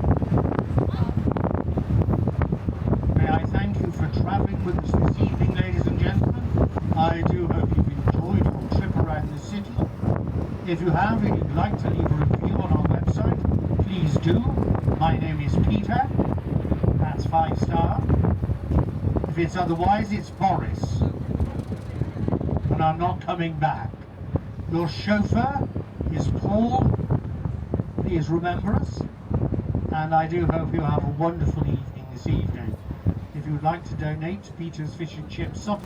May I thank you for travelling with us this evening, ladies and gentlemen. I do hope you've enjoyed your trip around the city. If you have and you'd like to leave a review on our website, please do. My name is Peter. That's 5-star. If it's otherwise, it's Boris. And I'm not coming back. Your chauffeur is Paul. Please remember us. And I do hope you have a wonderful evening this evening. If you'd like to donate to Peter's Fish and Chips Supper,